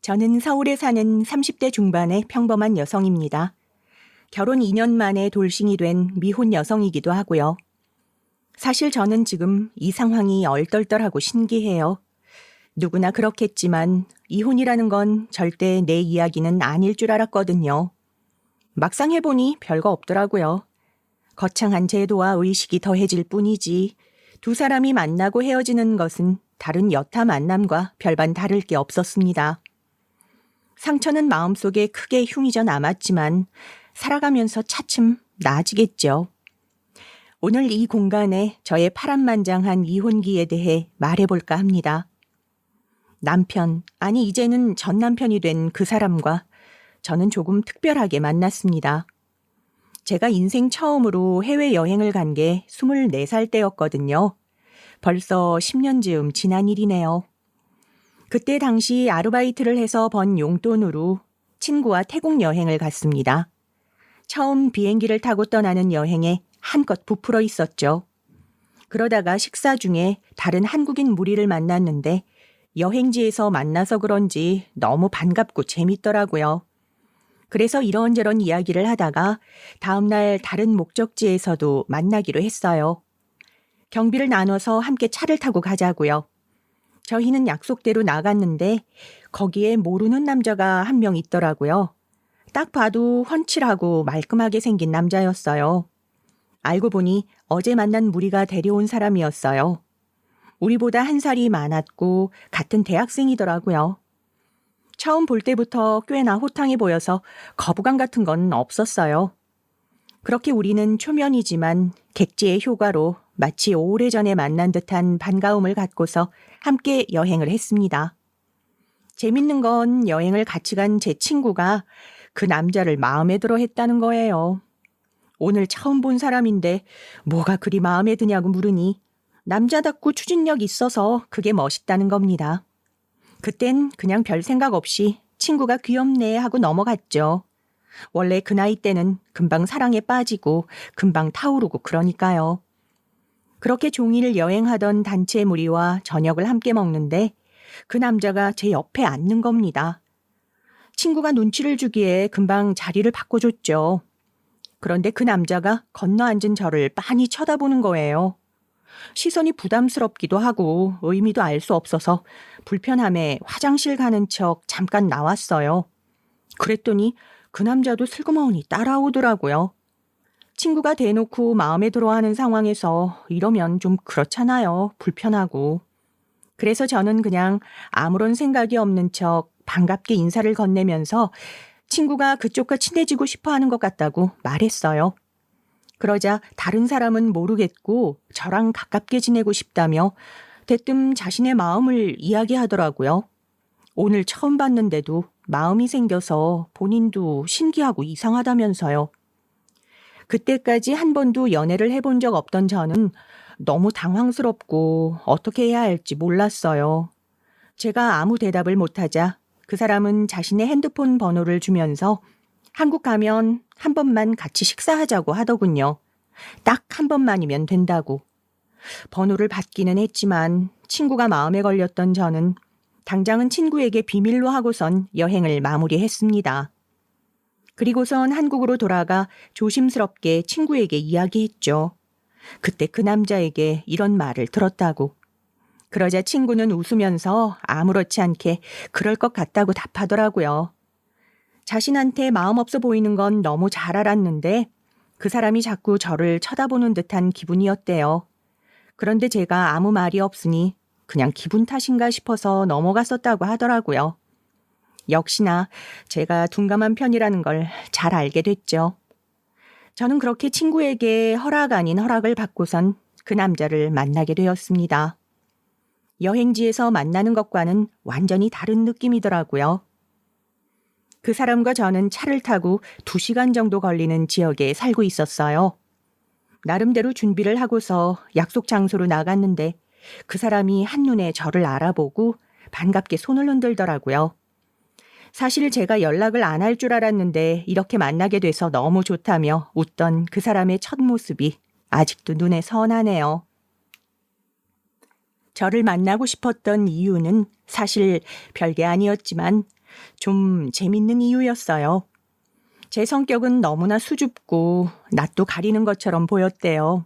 저는 서울에 사는 30대 중반의 평범한 여성입니다. 결혼 2년 만에 돌싱이 된 미혼 여성이기도 하고요. 사실 저는 지금 이 상황이 얼떨떨하고 신기해요. 누구나 그렇겠지만 이혼이라는 건 절대 내 이야기는 아닐 줄 알았거든요. 막상 해보니 별거 없더라고요. 거창한 제도와 의식이 더해질 뿐이지 두 사람이 만나고 헤어지는 것은 다른 여타 만남과 별반 다를 게 없었습니다. 상처는 마음속에 크게 흉이져 남았지만 살아가면서 차츰 나아지겠죠. 오늘 이 공간에 저의 파란만장한 이혼기에 대해 말해볼까 합니다. 남편, 아니 이제는 전 남편이 된 그 사람과 저는 조금 특별하게 만났습니다. 제가 인생 처음으로 해외여행을 간 게 24살 때였거든요. 벌써 10년 즈음 지난 일이네요. 그때 당시 아르바이트를 해서 번 용돈으로 친구와 태국 여행을 갔습니다. 처음 비행기를 타고 떠나는 여행에 한껏 부풀어 있었죠. 그러다가 식사 중에 다른 한국인 무리를 만났는데 여행지에서 만나서 그런지 너무 반갑고 재밌더라고요. 그래서 이런저런 이야기를 하다가 다음날 다른 목적지에서도 만나기로 했어요. 경비를 나눠서 함께 차를 타고 가자고요. 저희는 약속대로 나갔는데 거기에 모르는 남자가 한 명 있더라고요. 딱 봐도 훤칠하고 말끔하게 생긴 남자였어요. 알고 보니 어제 만난 무리가 데려온 사람이었어요. 우리보다 한 살이 많았고 같은 대학생이더라고요. 처음 볼 때부터 꽤나 호탕해 보여서 거부감 같은 건 없었어요. 그렇게 우리는 초면이지만 객지의 효과로 마치 오래전에 만난 듯한 반가움을 갖고서 함께 여행을 했습니다. 재밌는 건 여행을 같이 간 제 친구가 그 남자를 마음에 들어 했다는 거예요. 오늘 처음 본 사람인데 뭐가 그리 마음에 드냐고 물으니 남자답고 추진력 있어서 그게 멋있다는 겁니다. 그땐 그냥 별 생각 없이 친구가 귀엽네 하고 넘어갔죠. 원래 그 나이 때는 금방 사랑에 빠지고 금방 타오르고 그러니까요. 그렇게 종일 여행하던 단체 무리와 저녁을 함께 먹는데 그 남자가 제 옆에 앉는 겁니다. 친구가 눈치를 주기에 금방 자리를 바꿔줬죠. 그런데 그 남자가 건너 앉은 저를 빤히 쳐다보는 거예요. 시선이 부담스럽기도 하고 의미도 알 수 없어서 불편함에 화장실 가는 척 잠깐 나왔어요. 그랬더니 그 남자도 슬그머니 따라오더라고요. 친구가 대놓고 마음에 들어하는 상황에서 이러면 좀 그렇잖아요. 불편하고. 그래서 저는 그냥 아무런 생각이 없는 척 반갑게 인사를 건네면서 친구가 그쪽과 친해지고 싶어 하는 것 같다고 말했어요. 그러자 다른 사람은 모르겠고 저랑 가깝게 지내고 싶다며 대뜸 자신의 마음을 이야기하더라고요. 오늘 처음 봤는데도 마음이 생겨서 본인도 신기하고 이상하다면서요. 그때까지 한 번도 연애를 해본 적 없던 저는 너무 당황스럽고 어떻게 해야 할지 몰랐어요. 제가 아무 대답을 못하자 그 사람은 자신의 핸드폰 번호를 주면서 한국 가면 한 번만 같이 식사하자고 하더군요. 딱 한 번만이면 된다고. 번호를 받기는 했지만 친구가 마음에 걸렸던 저는 당장은 친구에게 비밀로 하고선 여행을 마무리했습니다. 그리고선 한국으로 돌아가 조심스럽게 친구에게 이야기했죠. 그때 그 남자에게 이런 말을 들었다고. 그러자 친구는 웃으면서 아무렇지 않게 그럴 것 같다고 답하더라고요. 자신한테 마음 없어 보이는 건 너무 잘 알았는데 그 사람이 자꾸 저를 쳐다보는 듯한 기분이었대요. 그런데 제가 아무 말이 없으니 그냥 기분 탓인가 싶어서 넘어갔었다고 하더라고요. 역시나 제가 둔감한 편이라는 걸 잘 알게 됐죠. 저는 그렇게 친구에게 허락 아닌 허락을 받고선 그 남자를 만나게 되었습니다. 여행지에서 만나는 것과는 완전히 다른 느낌이더라고요. 그 사람과 저는 차를 타고 2시간 정도 걸리는 지역에 살고 있었어요. 나름대로 준비를 하고서 약속 장소로 나갔는데 그 사람이 한눈에 저를 알아보고 반갑게 손을 흔들더라고요. 사실 제가 연락을 안 할 줄 알았는데 이렇게 만나게 돼서 너무 좋다며 웃던 그 사람의 첫 모습이 아직도 눈에 선하네요. 저를 만나고 싶었던 이유는 사실 별게 아니었지만 좀 재밌는 이유였어요. 제 성격은 너무나 수줍고 낯도 가리는 것처럼 보였대요.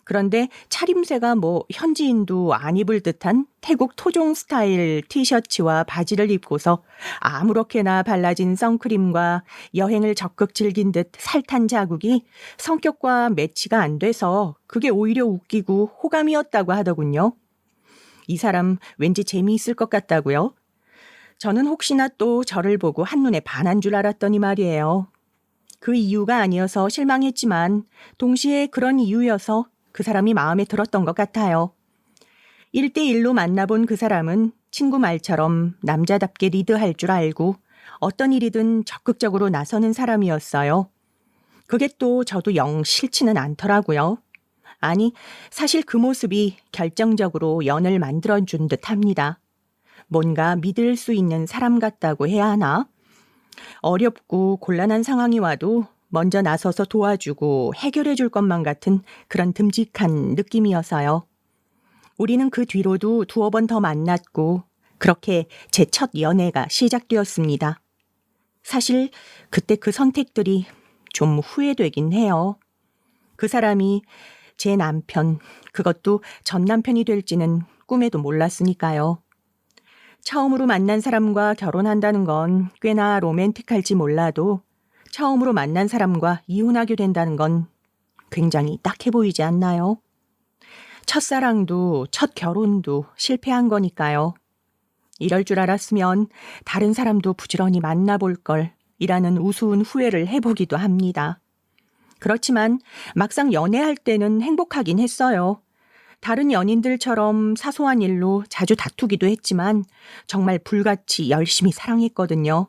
그런데 차림새가 현지인도 안 입을 듯한 태국 토종 스타일 티셔츠와 바지를 입고서 아무렇게나 발라진 선크림과 여행을 적극 즐긴 듯 살탄 자국이 성격과 매치가 안 돼서 그게 오히려 웃기고 호감이었다고 하더군요. 이 사람 왠지 재미있을 것 같다고요? 저는 혹시나 또 저를 보고 한눈에 반한 줄 알았더니 말이에요. 그 이유가 아니어서 실망했지만 동시에 그런 이유여서 그 사람이 마음에 들었던 것 같아요. 1대1로 만나본 그 사람은 친구 말처럼 남자답게 리드할 줄 알고 어떤 일이든 적극적으로 나서는 사람이었어요. 그게 또 저도 영 싫지는 않더라고요. 아니, 사실 그 모습이 결정적으로 연을 만들어준 듯합니다. 뭔가 믿을 수 있는 사람 같다고 해야 하나? 어렵고 곤란한 상황이 와도 먼저 나서서 도와주고 해결해 줄 것만 같은 그런 듬직한 느낌이어서요. 우리는 그 뒤로도 2번 더 만났고 그렇게 제 첫 연애가 시작되었습니다. 사실 그때 그 선택들이 좀 후회되긴 해요. 그 사람이 제 남편, 그것도 전 남편이 될지는 꿈에도 몰랐으니까요. 처음으로 만난 사람과 결혼한다는 건 꽤나 로맨틱할지 몰라도 처음으로 만난 사람과 이혼하게 된다는 건 굉장히 딱해 보이지 않나요? 첫사랑도 첫 결혼도 실패한 거니까요. 이럴 줄 알았으면 다른 사람도 부지런히 만나볼 걸 이라는 우스운 후회를 해보기도 합니다. 그렇지만 막상 연애할 때는 행복하긴 했어요. 다른 연인들처럼 사소한 일로 자주 다투기도 했지만 정말 불같이 열심히 사랑했거든요.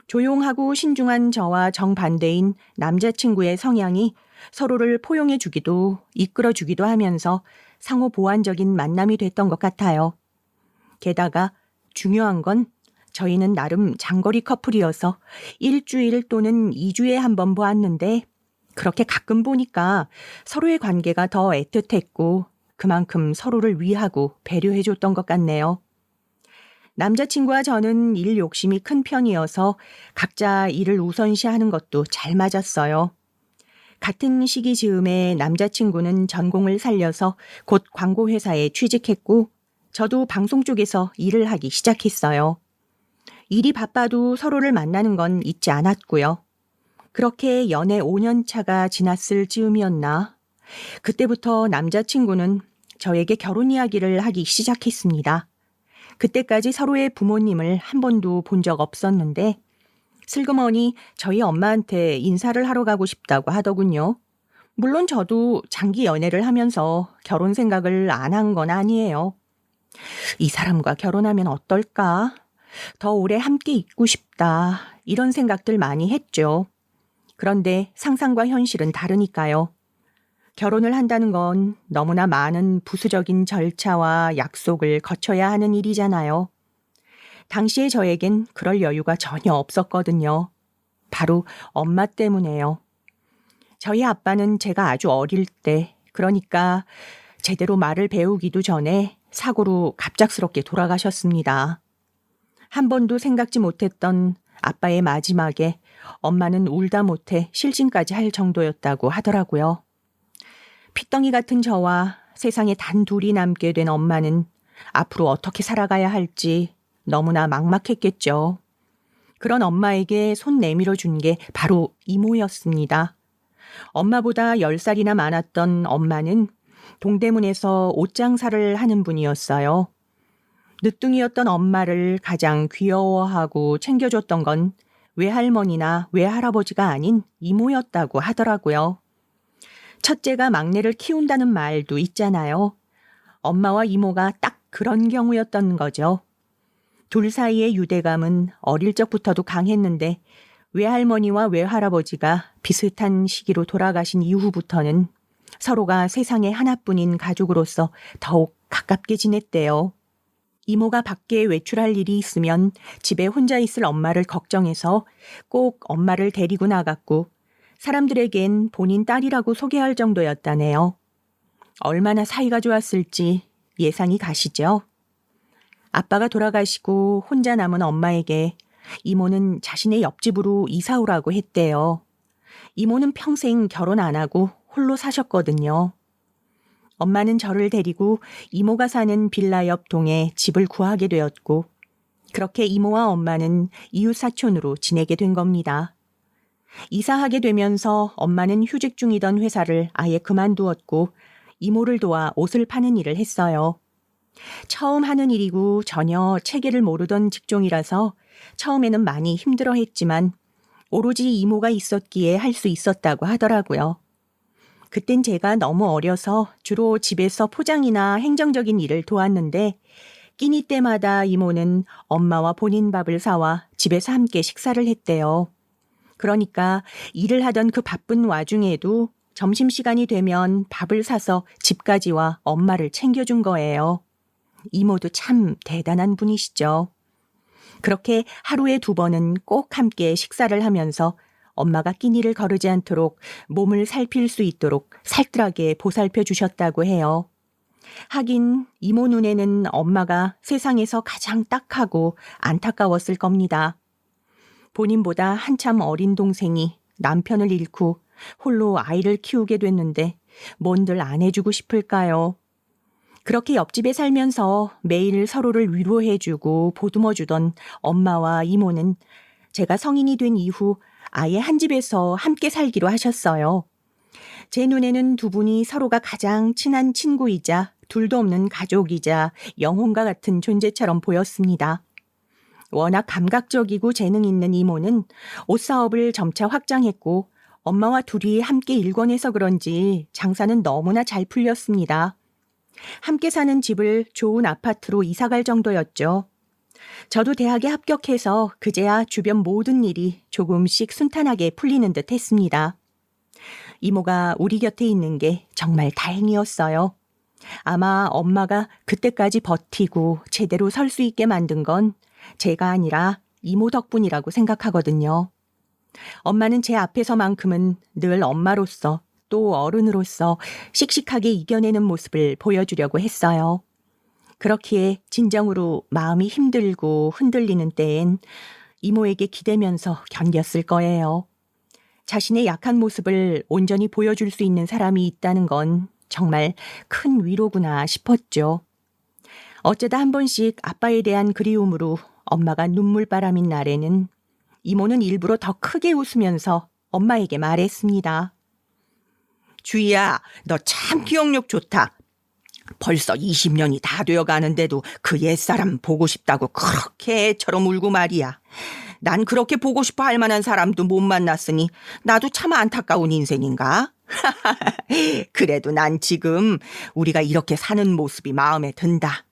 조용하고 신중한 저와 정반대인 남자친구의 성향이 서로를 포용해주기도 이끌어주기도 하면서 상호 보완적인 만남이 됐던 것 같아요. 게다가 중요한 건 저희는 나름 장거리 커플이어서 1주일 또는 2주에 한 번 보았는데 그렇게 가끔 보니까 서로의 관계가 더 애틋했고 그만큼 서로를 위하고 배려해줬던 것 같네요. 남자친구와 저는 일 욕심이 큰 편이어서 각자 일을 우선시하는 것도 잘 맞았어요. 같은 시기 즈음에 남자친구는 전공을 살려서 곧 광고회사에 취직했고 저도 방송 쪽에서 일을 하기 시작했어요. 일이 바빠도 서로를 만나는 건 잊지 않았고요. 그렇게 연애 5년 차가 지났을 즈음이었나. 그때부터 남자친구는 저에게 결혼 이야기를 하기 시작했습니다. 그때까지 서로의 부모님을 한 번도 본 적 없었는데 슬그머니 저희 엄마한테 인사를 하러 가고 싶다고 하더군요. 물론 저도 장기 연애를 하면서 결혼 생각을 안 한 건 아니에요. 이 사람과 결혼하면 어떨까? 더 오래 함께 있고 싶다. 이런 생각들 많이 했죠. 그런데 상상과 현실은 다르니까요. 결혼을 한다는 건 너무나 많은 부수적인 절차와 약속을 거쳐야 하는 일이잖아요. 당시에 저에겐 그럴 여유가 전혀 없었거든요. 바로 엄마 때문에요. 저희 아빠는 제가 아주 어릴 때, 그러니까 제대로 말을 배우기도 전에 사고로 갑작스럽게 돌아가셨습니다. 한 번도 생각지 못했던 아빠의 마지막에 엄마는 울다 못해 실진까지 할 정도였다고 하더라고요. 핏덩이 같은 저와 세상에 단 둘이 남게 된 엄마는 앞으로 어떻게 살아가야 할지 너무나 막막했겠죠. 그런 엄마에게 손 내밀어 준 게 바로 이모였습니다. 엄마보다 10살이나 많았던 엄마는 동대문에서 옷장사를 하는 분이었어요. 늦둥이였던 엄마를 가장 귀여워하고 챙겨줬던 건 외할머니나 외할아버지가 아닌 이모였다고 하더라고요. 첫째가 막내를 키운다는 말도 있잖아요. 엄마와 이모가 딱 그런 경우였던 거죠. 둘 사이의 유대감은 어릴 적부터도 강했는데 외할머니와 외할아버지가 비슷한 시기로 돌아가신 이후부터는 서로가 세상에 하나뿐인 가족으로서 더욱 가깝게 지냈대요. 이모가 밖에 외출할 일이 있으면 집에 혼자 있을 엄마를 걱정해서 꼭 엄마를 데리고 나갔고 사람들에겐 본인 딸이라고 소개할 정도였다네요. 얼마나 사이가 좋았을지 예상이 가시죠? 아빠가 돌아가시고 혼자 남은 엄마에게 이모는 자신의 옆집으로 이사 오라고 했대요. 이모는 평생 결혼 안 하고 홀로 사셨거든요. 엄마는 저를 데리고 이모가 사는 빌라 옆 동에 집을 구하게 되었고, 그렇게 이모와 엄마는 이웃사촌으로 지내게 된 겁니다. 이사하게 되면서 엄마는 휴직 중이던 회사를 아예 그만두었고 이모를 도와 옷을 파는 일을 했어요. 처음 하는 일이고 전혀 체계를 모르던 직종이라서 처음에는 많이 힘들어했지만 오로지 이모가 있었기에 할 수 있었다고 하더라고요. 그땐 제가 너무 어려서 주로 집에서 포장이나 행정적인 일을 도왔는데 끼니 때마다 이모는 엄마와 본인 밥을 사와 집에서 함께 식사를 했대요. 그러니까 일을 하던 그 바쁜 와중에도 점심시간이 되면 밥을 사서 집까지 와 엄마를 챙겨준 거예요. 이모도 참 대단한 분이시죠. 그렇게 하루에 2번은 꼭 함께 식사를 하면서 엄마가 끼니를 거르지 않도록 몸을 살필 수 있도록 살뜰하게 보살펴 주셨다고 해요. 하긴 이모 눈에는 엄마가 세상에서 가장 딱하고 안타까웠을 겁니다. 본인보다 한참 어린 동생이 남편을 잃고 홀로 아이를 키우게 됐는데 뭔들 안 해주고 싶을까요? 그렇게 옆집에 살면서 매일 서로를 위로해주고 보듬어주던 엄마와 이모는 제가 성인이 된 이후 아예 한 집에서 함께 살기로 하셨어요. 제 눈에는 2분이 서로가 가장 친한 친구이자 둘도 없는 가족이자 영혼과 같은 존재처럼 보였습니다. 워낙 감각적이고 재능 있는 이모는 옷 사업을 점차 확장했고 엄마와 둘이 함께 일권해서 그런지 장사는 너무나 잘 풀렸습니다. 함께 사는 집을 좋은 아파트로 이사갈 정도였죠. 저도 대학에 합격해서 그제야 주변 모든 일이 조금씩 순탄하게 풀리는 듯 했습니다. 이모가 우리 곁에 있는 게 정말 다행이었어요. 아마 엄마가 그때까지 버티고 제대로 설 수 있게 만든 건 제가 아니라 이모 덕분이라고 생각하거든요. 엄마는 제 앞에서만큼은 늘 엄마로서 또 어른으로서 씩씩하게 이겨내는 모습을 보여주려고 했어요. 그렇기에 진정으로 마음이 힘들고 흔들리는 때엔 이모에게 기대면서 견뎠을 거예요. 자신의 약한 모습을 온전히 보여줄 수 있는 사람이 있다는 건 정말 큰 위로구나 싶었죠. 어쩌다 한 번씩 아빠에 대한 그리움으로 엄마가 눈물바람인 날에는 이모는 일부러 더 크게 웃으면서 엄마에게 말했습니다. 주희야, 너 참 기억력 좋다. 벌써 20년이 다 되어가는데도 그 옛사람 보고 싶다고 그렇게 애처럼 울고 말이야. 난 그렇게 보고 싶어 할 만한 사람도 못 만났으니 나도 참 안타까운 인생인가? 그래도 난 지금 우리가 이렇게 사는 모습이 마음에 든다.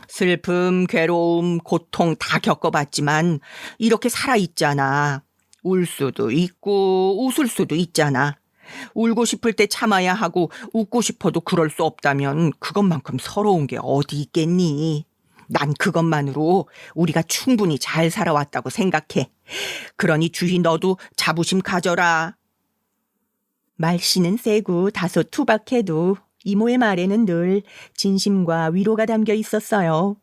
슬픔, 괴로움, 고통 다 겪어봤지만 이렇게 살아있잖아. 울 수도 있고 웃을 수도 있잖아. 울고 싶을 때 참아야 하고 웃고 싶어도 그럴 수 없다면 그것만큼 서러운 게 어디 있겠니? 난 그것만으로 우리가 충분히 잘 살아왔다고 생각해. 그러니 주희 너도 자부심 가져라. 말씨는 세고 다소 투박해도 이모의 말에는 늘 진심과 위로가 담겨 있었어요.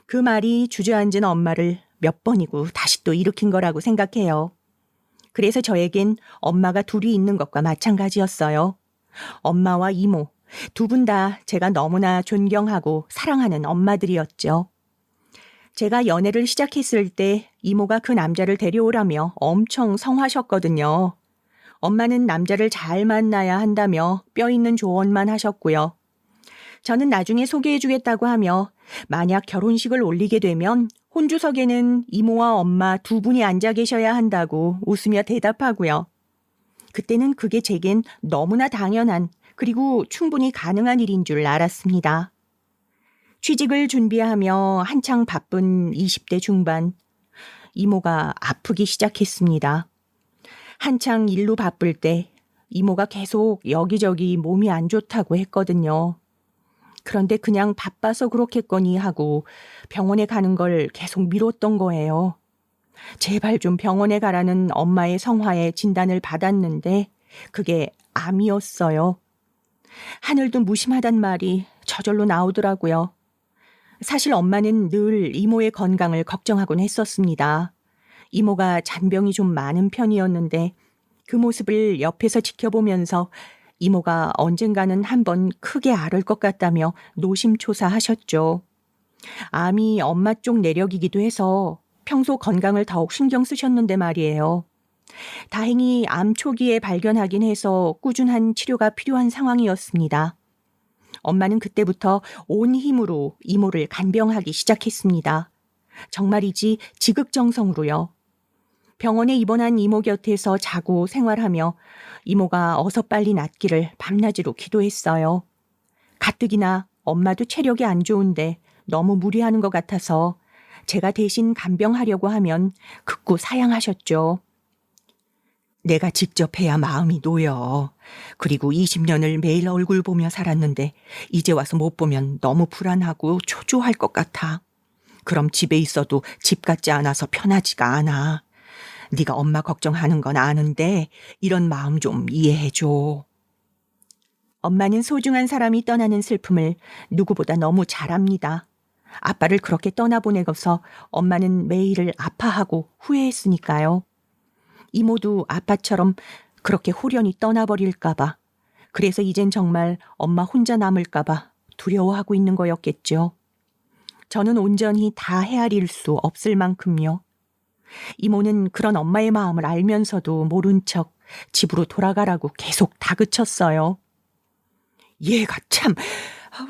그 말이 주저앉은 엄마를 몇 번이고 다시 또 일으킨 거라고 생각해요. 그래서 저에겐 엄마가 둘이 있는 것과 마찬가지였어요. 엄마와 이모, 2분 다 제가 너무나 존경하고 사랑하는 엄마들이었죠. 제가 연애를 시작했을 때 이모가 그 남자를 데려오라며 엄청 성화셨거든요. 엄마는 남자를 잘 만나야 한다며 뼈 있는 조언만 하셨고요. 저는 나중에 소개해주겠다고 하며 만약 결혼식을 올리게 되면 혼주석에는 이모와 엄마 2분이 앉아 계셔야 한다고 웃으며 대답하고요. 그때는 그게 제겐 너무나 당연한 그리고 충분히 가능한 일인 줄 알았습니다. 취직을 준비하며 한창 바쁜 20대 중반, 이모가 아프기 시작했습니다. 한창 일로 바쁠 때 이모가 계속 여기저기 몸이 안 좋다고 했거든요. 그런데 그냥 바빠서 그렇겠거니 하고 병원에 가는 걸 계속 미뤘던 거예요. 제발 좀 병원에 가라는 엄마의 성화에 진단을 받았는데 그게 암이었어요. 하늘도 무심하단 말이 저절로 나오더라고요. 사실 엄마는 늘 이모의 건강을 걱정하곤 했었습니다. 이모가 잔병이 좀 많은 편이었는데 그 모습을 옆에서 지켜보면서 이모가 언젠가는 한번 크게 앓을 것 같다며 노심초사하셨죠. 암이 엄마 쪽 내력이기도 해서 평소 건강을 더욱 신경 쓰셨는데 말이에요. 다행히 암 초기에 발견하긴 해서 꾸준한 치료가 필요한 상황이었습니다. 엄마는 그때부터 온 힘으로 이모를 간병하기 시작했습니다. 정말이지 지극정성으로요. 병원에 입원한 이모 곁에서 자고 생활하며 이모가 어서 빨리 낫기를 밤낮으로 기도했어요. 가뜩이나 엄마도 체력이 안 좋은데 너무 무리하는 것 같아서 제가 대신 간병하려고 하면 극구 사양하셨죠. 내가 직접 해야 마음이 놓여. 그리고 20년을 매일 얼굴 보며 살았는데 이제 와서 못 보면 너무 불안하고 초조할 것 같아. 그럼 집에 있어도 집 같지 않아서 편하지가 않아. 네가 엄마 걱정하는 건 아는데 이런 마음 좀 이해해줘. 엄마는 소중한 사람이 떠나는 슬픔을 누구보다 너무 잘 압니다. 아빠를 그렇게 떠나보내고서 엄마는 매일을 아파하고 후회했으니까요. 이모도 아빠처럼 그렇게 홀연히 떠나버릴까봐, 그래서 이젠 정말 엄마 혼자 남을까봐 두려워하고 있는 거였겠죠. 저는 온전히 다 헤아릴 수 없을 만큼요. 이모는 그런 엄마의 마음을 알면서도 모른 척 집으로 돌아가라고 계속 다그쳤어요. 얘가 참,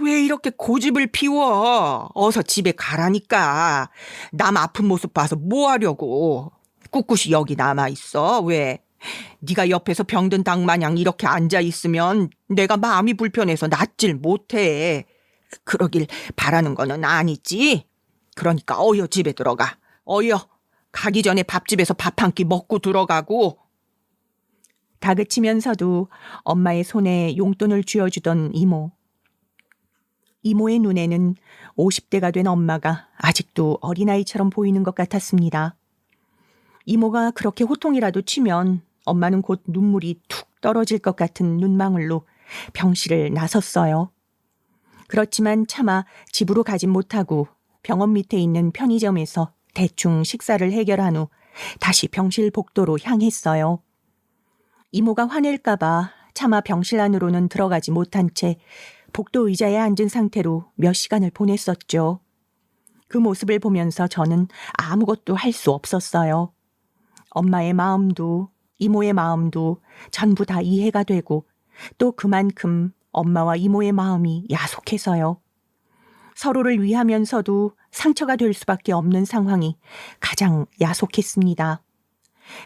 왜 이렇게 고집을 피워? 어서 집에 가라니까. 남 아픈 모습 봐서 뭐 하려고. 꿋꿋이 여기 남아있어. 왜? 네가 옆에서 병든 닭 마냥 이렇게 앉아있으면 내가 마음이 불편해서 낫질 못해. 그러길 바라는 거는 아니지. 그러니까 어여 집에 들어가. 어여. 가기 전에 밥집에서 밥 한 끼 먹고 들어가고. 다그치면서도 엄마의 손에 용돈을 쥐어주던 이모. 이모의 눈에는 50대가 된 엄마가 아직도 어린아이처럼 보이는 것 같았습니다. 이모가 그렇게 호통이라도 치면 엄마는 곧 눈물이 툭 떨어질 것 같은 눈망울로 병실을 나섰어요. 그렇지만 차마 집으로 가진 못하고 병원 밑에 있는 편의점에서 대충 식사를 해결한 후 다시 병실 복도로 향했어요. 이모가 화낼까봐 차마 병실 안으로는 들어가지 못한 채 복도 의자에 앉은 상태로 몇 시간을 보냈었죠. 그 모습을 보면서 저는 아무것도 할 수 없었어요. 엄마의 마음도 이모의 마음도 전부 다 이해가 되고 또 그만큼 엄마와 이모의 마음이 야속해서요. 서로를 위하면서도 상처가 될 수밖에 없는 상황이 가장 야속했습니다.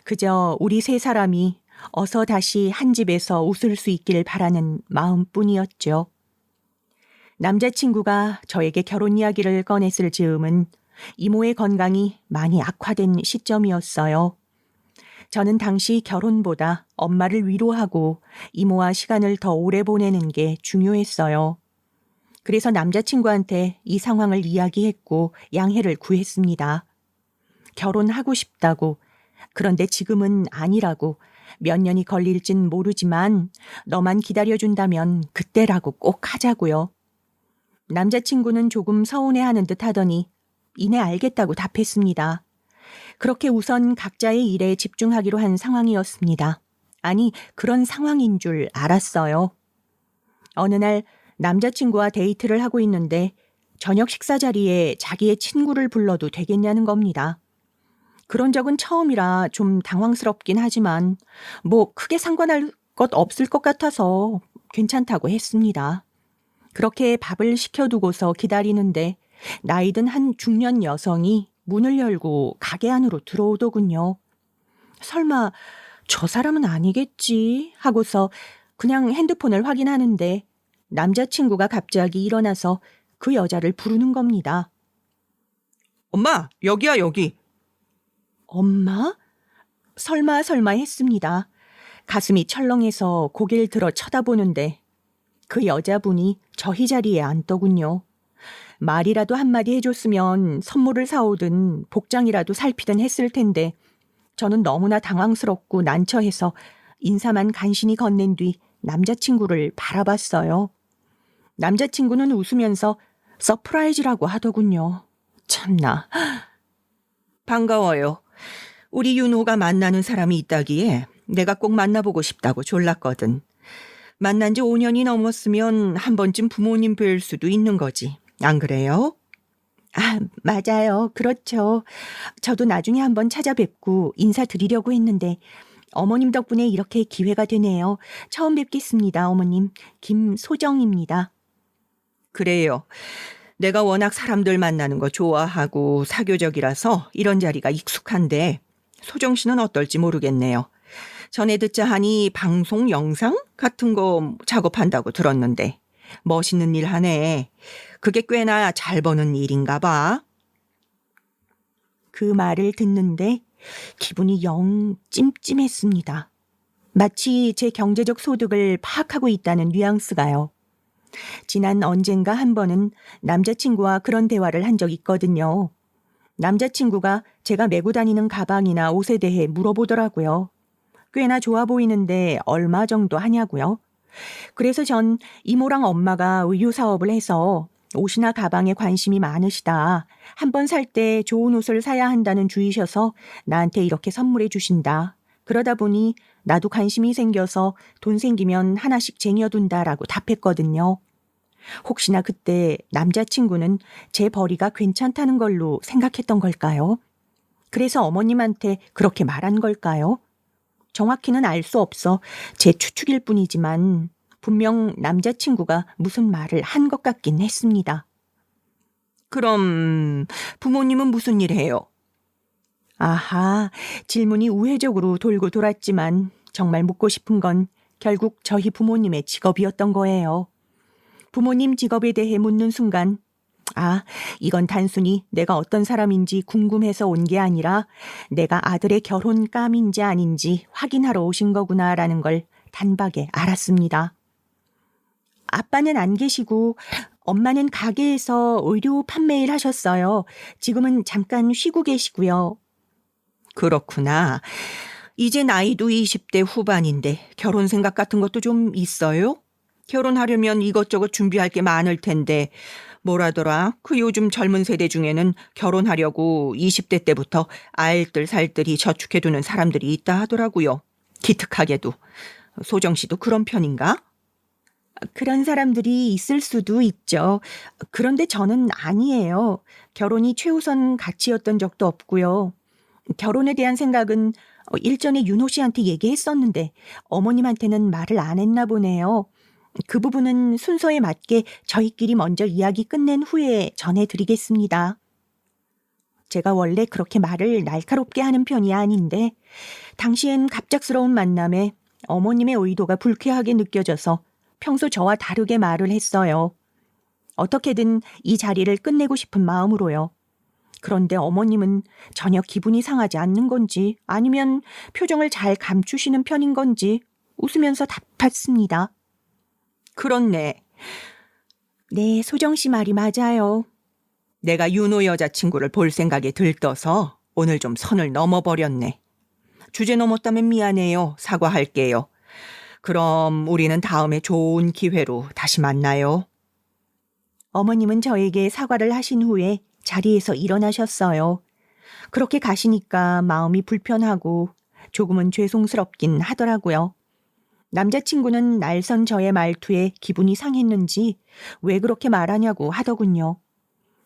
그저 우리 세 사람이 어서 다시 한 집에서 웃을 수 있길 바라는 마음뿐이었죠. 남자친구가 저에게 결혼 이야기를 꺼냈을 즈음은 이모의 건강이 많이 악화된 시점이었어요. 저는 당시 결혼보다 엄마를 위로하고 이모와 시간을 더 오래 보내는 게 중요했어요. 그래서 남자친구한테 이 상황을 이야기했고 양해를 구했습니다. 결혼하고 싶다고, 그런데 지금은 아니라고, 몇 년이 걸릴진 모르지만 너만 기다려준다면 그때라고 꼭 하자고요. 남자친구는 조금 서운해하는 듯 하더니 이내 알겠다고 답했습니다. 그렇게 우선 각자의 일에 집중하기로 한 상황이었습니다. 아니, 그런 상황인 줄 알았어요. 어느 날 남자친구와 데이트를 하고 있는데 저녁 식사 자리에 자기의 친구를 불러도 되겠냐는 겁니다. 그런 적은 처음이라 좀 당황스럽긴 하지만 뭐 크게 상관할 것 없을 것 같아서 괜찮다고 했습니다. 그렇게 밥을 시켜두고서 기다리는데 나이 든 한 중년 여성이 문을 열고 가게 안으로 들어오더군요. 설마 저 사람은 아니겠지 하고서 그냥 핸드폰을 확인하는데 남자친구가 갑자기 일어나서 그 여자를 부르는 겁니다. 엄마, 여기야, 여기. 엄마? 설마 했습니다. 가슴이 철렁해서 고개를 들어 쳐다보는데 그 여자분이 저희 자리에 앉더군요. 말이라도 한마디 해줬으면 선물을 사오든 복장이라도 살피든 했을 텐데 저는 너무나 당황스럽고 난처해서 인사만 간신히 건넨 뒤 남자친구를 바라봤어요. 남자친구는 웃으면서 서프라이즈라고 하더군요. 참나. 반가워요. 우리 윤호가 만나는 사람이 있다기에 내가 꼭 만나보고 싶다고 졸랐거든. 만난 지 5년이 넘었으면 한 번쯤 부모님 뵐 수도 있는 거지. 안 그래요? 아, 맞아요. 그렇죠. 저도 나중에 한번 찾아뵙고 인사드리려고 했는데 어머님 덕분에 이렇게 기회가 되네요. 처음 뵙겠습니다, 어머님. 김소정입니다. 그래요. 내가 워낙 사람들 만나는 거 좋아하고 사교적이라서 이런 자리가 익숙한데 소정 씨는 어떨지 모르겠네요. 전에 듣자 하니 방송 영상 같은 거 작업한다고 들었는데 멋있는 일 하네. 그게 꽤나 잘 버는 일인가 봐. 그 말을 듣는데 기분이 영 찜찜했습니다. 마치 제 경제적 소득을 파악하고 있다는 뉘앙스가요. 지난 언젠가 한 번은 남자친구와 그런 대화를 한 적 있거든요. 남자친구가 제가 메고 다니는 가방이나 옷에 대해 물어보더라고요. 꽤나 좋아 보이는데 얼마 정도 하냐고요. 그래서 전 이모랑 엄마가 의류 사업을 해서 옷이나 가방에 관심이 많으시다. 한 번 살 때 좋은 옷을 사야 한다는 주의셔서 나한테 이렇게 선물해 주신다. 그러다 보니 나도 관심이 생겨서 돈 생기면 하나씩 쟁여둔다라고 답했거든요. 혹시나 그때 남자친구는 제 벌이가 괜찮다는 걸로 생각했던 걸까요? 그래서 어머님한테 그렇게 말한 걸까요? 정확히는 알 수 없어 제 추측일 뿐이지만 분명 남자친구가 무슨 말을 한 것 같긴 했습니다. 그럼 부모님은 무슨 일 해요? 아하, 질문이 우회적으로 돌고 돌았지만 정말 묻고 싶은 건 결국 저희 부모님의 직업이었던 거예요. 부모님 직업에 대해 묻는 순간 아, 이건 단순히 내가 어떤 사람인지 궁금해서 온 게 아니라 내가 아들의 결혼감인지 아닌지 확인하러 오신 거구나라는 걸 단박에 알았습니다. 아빠는 안 계시고 엄마는 가게에서 의류 판매일 하셨어요. 지금은 잠깐 쉬고 계시고요. 그렇구나. 이제 나이도 20대 후반인데 결혼 생각 같은 것도 좀 있어요? 결혼하려면 이것저것 준비할 게 많을 텐데 뭐라더라? 그 요즘 젊은 세대 중에는 결혼하려고 20대 때부터 알뜰살뜰히 저축해두는 사람들이 있다 하더라고요. 기특하게도. 소정 씨도 그런 편인가? 그런 사람들이 있을 수도 있죠. 그런데 저는 아니에요. 결혼이 최우선 가치였던 적도 없고요. 결혼에 대한 생각은 일전에 윤호 씨한테 얘기했었는데 어머님한테는 말을 안 했나 보네요. 그 부분은 순서에 맞게 저희끼리 먼저 이야기 끝낸 후에 전해드리겠습니다. 제가 원래 그렇게 말을 날카롭게 하는 편이 아닌데 당시엔 갑작스러운 만남에 어머님의 의도가 불쾌하게 느껴져서 평소 저와 다르게 말을 했어요. 어떻게든 이 자리를 끝내고 싶은 마음으로요. 그런데 어머님은 전혀 기분이 상하지 않는 건지 아니면 표정을 잘 감추시는 편인 건지 웃으면서 답했습니다. 그렇네. 네, 소정 씨 말이 맞아요. 내가 윤호 여자친구를 볼 생각에 들떠서 오늘 좀 선을 넘어버렸네. 주제 넘었다면 미안해요. 사과할게요. 그럼 우리는 다음에 좋은 기회로 다시 만나요. 어머님은 저에게 사과를 하신 후에 자리에서 일어나셨어요. 그렇게 가시니까 마음이 불편하고 조금은 죄송스럽긴 하더라고요. 남자친구는 날선 저의 말투에 기분이 상했는지 왜 그렇게 말하냐고 하더군요.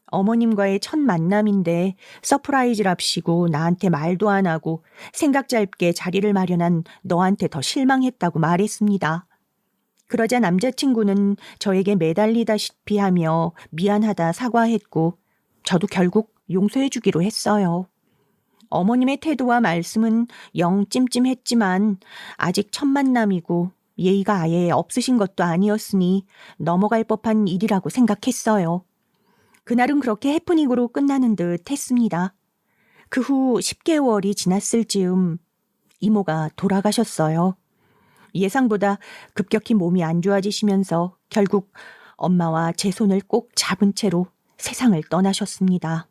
어머님과의 첫 만남인데 서프라이즈랍시고 나한테 말도 안 하고 생각 짧게 자리를 마련한 너한테 더 실망했다고 말했습니다. 그러자 남자친구는 저에게 매달리다시피 하며 미안하다 사과했고 저도 결국 용서해 주기로 했어요. 어머님의 태도와 말씀은 영 찜찜했지만 아직 첫 만남이고 예의가 아예 없으신 것도 아니었으니 넘어갈 법한 일이라고 생각했어요. 그날은 그렇게 해프닝으로 끝나는 듯 했습니다. 그 후 10개월이 지났을 즈음 이모가 돌아가셨어요. 예상보다 급격히 몸이 안 좋아지시면서 결국 엄마와 제 손을 꼭 잡은 채로 세상을 떠나셨습니다.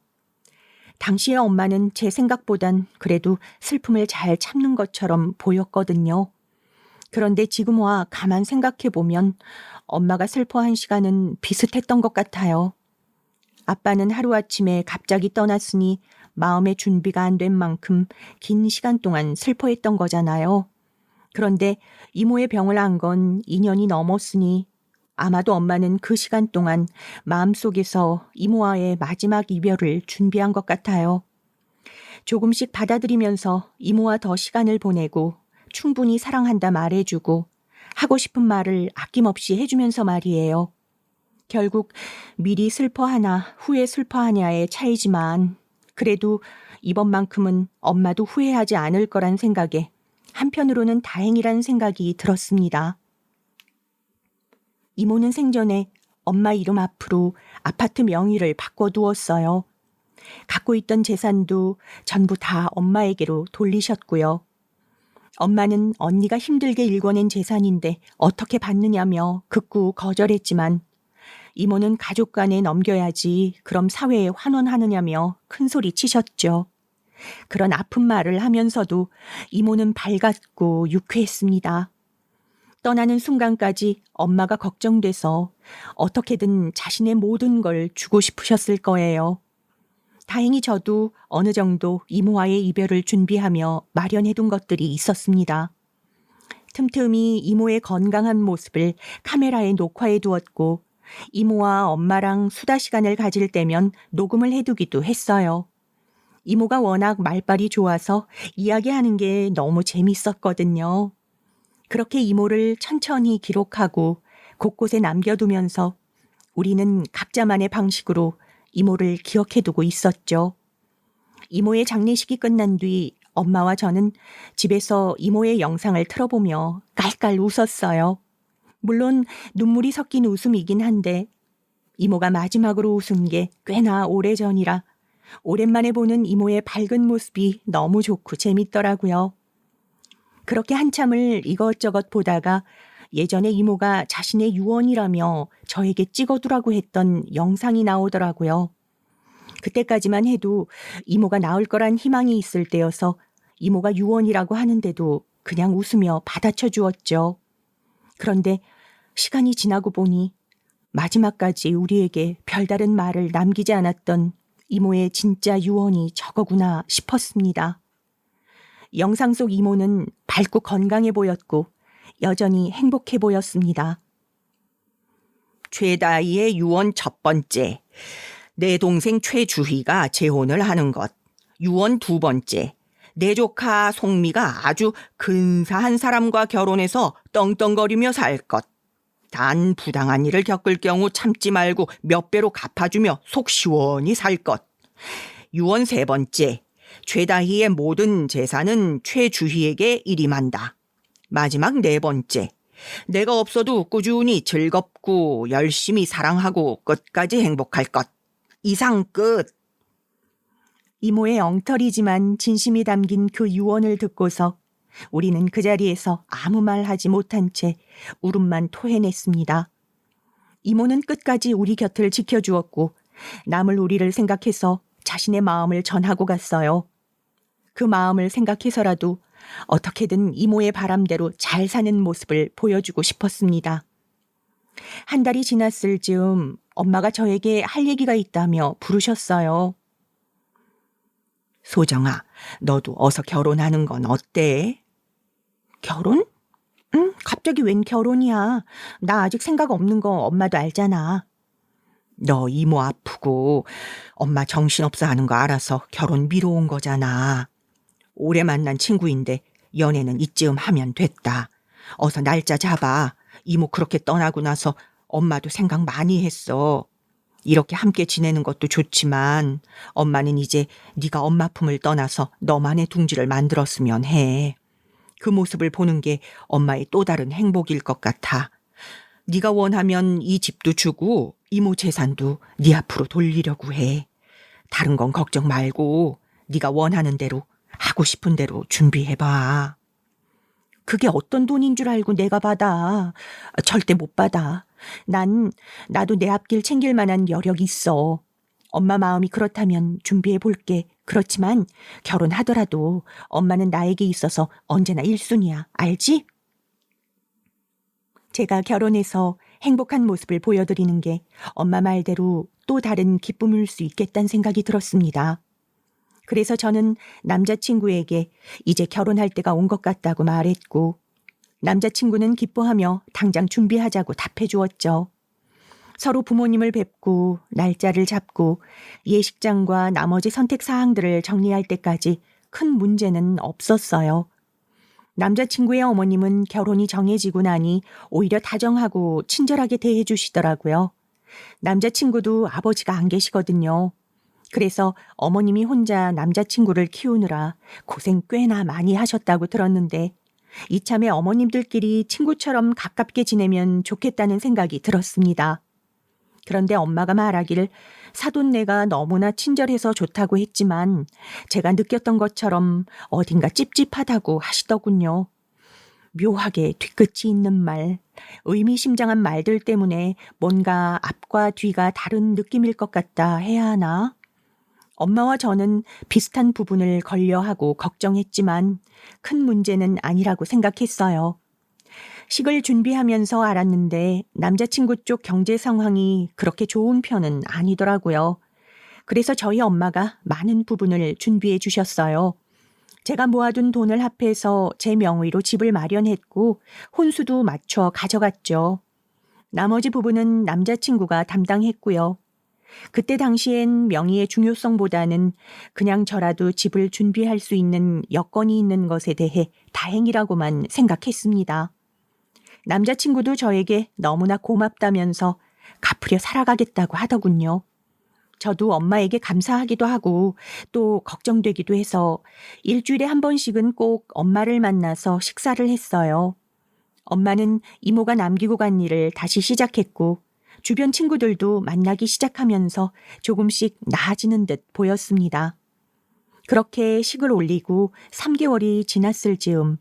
당시의 엄마는 제 생각보단 그래도 슬픔을 잘 참는 것처럼 보였거든요. 그런데 지금 와 가만 생각해보면 엄마가 슬퍼한 시간은 비슷했던 것 같아요. 아빠는 하루아침에 갑자기 떠났으니 마음의 준비가 안 된 만큼 긴 시간 동안 슬퍼했던 거잖아요. 그런데 이모의 병을 안 건 2년이 넘었으니 아마도 엄마는 그 시간 동안 마음속에서 이모와의 마지막 이별을 준비한 것 같아요. 조금씩 받아들이면서 이모와 더 시간을 보내고 충분히 사랑한다 말해주고 하고 싶은 말을 아낌없이 해주면서 말이에요. 결국 미리 슬퍼하나 후에 슬퍼하냐의 차이지만 그래도 이번만큼은 엄마도 후회하지 않을 거란 생각에 한편으로는 다행이란 생각이 들었습니다. 이모는 생전에 엄마 이름 앞으로 아파트 명의를 바꿔두었어요. 갖고 있던 재산도 전부 다 엄마에게로 돌리셨고요. 엄마는 언니가 힘들게 일궈낸 재산인데 어떻게 받느냐며 극구 거절했지만 이모는 가족 간에 넘겨야지 그럼 사회에 환원하느냐며 큰소리 치셨죠. 그런 아픈 말을 하면서도 이모는 밝았고 유쾌했습니다. 떠나는 순간까지 엄마가 걱정돼서 어떻게든 자신의 모든 걸 주고 싶으셨을 거예요. 다행히 저도 어느 정도 이모와의 이별을 준비하며 마련해둔 것들이 있었습니다. 틈틈이 이모의 건강한 모습을 카메라에 녹화해 두었고 이모와 엄마랑 수다 시간을 가질 때면 녹음을 해두기도 했어요. 이모가 워낙 말빨이 좋아서 이야기하는 게 너무 재밌었거든요. 그렇게 이모를 천천히 기록하고 곳곳에 남겨두면서 우리는 각자만의 방식으로 이모를 기억해두고 있었죠. 이모의 장례식이 끝난 뒤 엄마와 저는 집에서 이모의 영상을 틀어보며 깔깔 웃었어요. 물론 눈물이 섞인 웃음이긴 한데 이모가 마지막으로 웃은 게 꽤나 오래전이라 오랜만에 보는 이모의 밝은 모습이 너무 좋고 재밌더라고요. 그렇게 한참을 이것저것 보다가 예전에 이모가 자신의 유언이라며 저에게 찍어두라고 했던 영상이 나오더라고요. 그때까지만 해도 이모가 나을 거란 희망이 있을 때여서 이모가 유언이라고 하는데도 그냥 웃으며 받아쳐 주었죠. 그런데 시간이 지나고 보니 마지막까지 우리에게 별다른 말을 남기지 않았던 이모의 진짜 유언이 저거구나 싶었습니다. 영상 속 이모는 밝고 건강해 보였고 여전히 행복해 보였습니다. 최다희의 유언 첫 번째. 내 동생 최주희가 재혼을 하는 것. 유언 두 번째. 내 조카 송미가 아주 근사한 사람과 결혼해서 떵떵거리며 살 것. 단 부당한 일을 겪을 경우 참지 말고 몇 배로 갚아주며 속 시원히 살 것. 유언 세 번째. 최다희의 모든 재산은 최주희에게 일임한다. 마지막 네 번째. 내가 없어도 꾸준히 즐겁고 열심히 사랑하고 끝까지 행복할 것. 이상 끝. 이모의 엉터리지만 진심이 담긴 그 유언을 듣고서 우리는 그 자리에서 아무 말 하지 못한 채 울음만 토해냈습니다. 이모는 끝까지 우리 곁을 지켜주었고 남을 우리를 생각해서 자신의 마음을 전하고 갔어요. 그 마음을 생각해서라도 어떻게든 이모의 바람대로 잘 사는 모습을 보여주고 싶었습니다. 한 달이 지났을 즈음 엄마가 저에게 할 얘기가 있다며 부르셨어요. 소정아, 너도 어서 결혼하는 건 어때? 결혼? 응, 갑자기 웬 결혼이야. 나 아직 생각 없는 거 엄마도 알잖아. 너 이모 아프고 엄마 정신없어 하는 거 알아서 결혼 미뤄온 거잖아. 오래 만난 친구인데 연애는 이쯤 하면 됐다. 어서 날짜 잡아. 이모 그렇게 떠나고 나서 엄마도 생각 많이 했어. 이렇게 함께 지내는 것도 좋지만 엄마는 이제 네가 엄마 품을 떠나서 너만의 둥지를 만들었으면 해. 그 모습을 보는 게 엄마의 또 다른 행복일 것 같아. 네가 원하면 이 집도 주고 이모 재산도 네 앞으로 돌리려고 해. 다른 건 걱정 말고 네가 원하는 대로 하고 싶은 대로 준비해봐. 그게 어떤 돈인 줄 알고 내가 받아. 절대 못 받아. 나도 내 앞길 챙길 만한 여력 있어. 엄마 마음이 그렇다면 준비해 볼게. 그렇지만 결혼하더라도 엄마는 나에게 있어서 언제나 1순위야. 알지? 제가 결혼해서 행복한 모습을 보여드리는 게 엄마 말대로 또 다른 기쁨일 수 있겠다는 생각이 들었습니다. 그래서 저는 남자친구에게 이제 결혼할 때가 온 것 같다고 말했고, 남자친구는 기뻐하며 당장 준비하자고 답해 주었죠. 서로 부모님을 뵙고 날짜를 잡고 예식장과 나머지 선택 사항들을 정리할 때까지 큰 문제는 없었어요. 남자친구의 어머님은 결혼이 정해지고 나니 오히려 다정하고 친절하게 대해 주시더라고요. 남자친구도 아버지가 안 계시거든요. 그래서 어머님이 혼자 남자친구를 키우느라 고생 꽤나 많이 하셨다고 들었는데 이참에 어머님들끼리 친구처럼 가깝게 지내면 좋겠다는 생각이 들었습니다. 그런데 엄마가 말하길 사돈네가 너무나 친절해서 좋다고 했지만 제가 느꼈던 것처럼 어딘가 찝찝하다고 하시더군요. 묘하게 뒤끝이 있는 말, 의미심장한 말들 때문에 뭔가 앞과 뒤가 다른 느낌일 것 같다 해야 하나? 엄마와 저는 비슷한 부분을 걸려하고 걱정했지만 큰 문제는 아니라고 생각했어요. 식을 준비하면서 알았는데 남자친구 쪽 경제 상황이 그렇게 좋은 편은 아니더라고요. 그래서 저희 엄마가 많은 부분을 준비해 주셨어요. 제가 모아둔 돈을 합해서 제 명의로 집을 마련했고 혼수도 맞춰 가져갔죠. 나머지 부분은 남자친구가 담당했고요. 그때 당시엔 명의의 중요성보다는 그냥 저라도 집을 준비할 수 있는 여건이 있는 것에 대해 다행이라고만 생각했습니다. 남자친구도 저에게 너무나 고맙다면서 갚으려 살아가겠다고 하더군요. 저도 엄마에게 감사하기도 하고 또 걱정되기도 해서 일주일에 한 번씩은 꼭 엄마를 만나서 식사를 했어요. 엄마는 이모가 남기고 간 일을 다시 시작했고 주변 친구들도 만나기 시작하면서 조금씩 나아지는 듯 보였습니다. 그렇게 식을 올리고 3개월이 지났을 즈음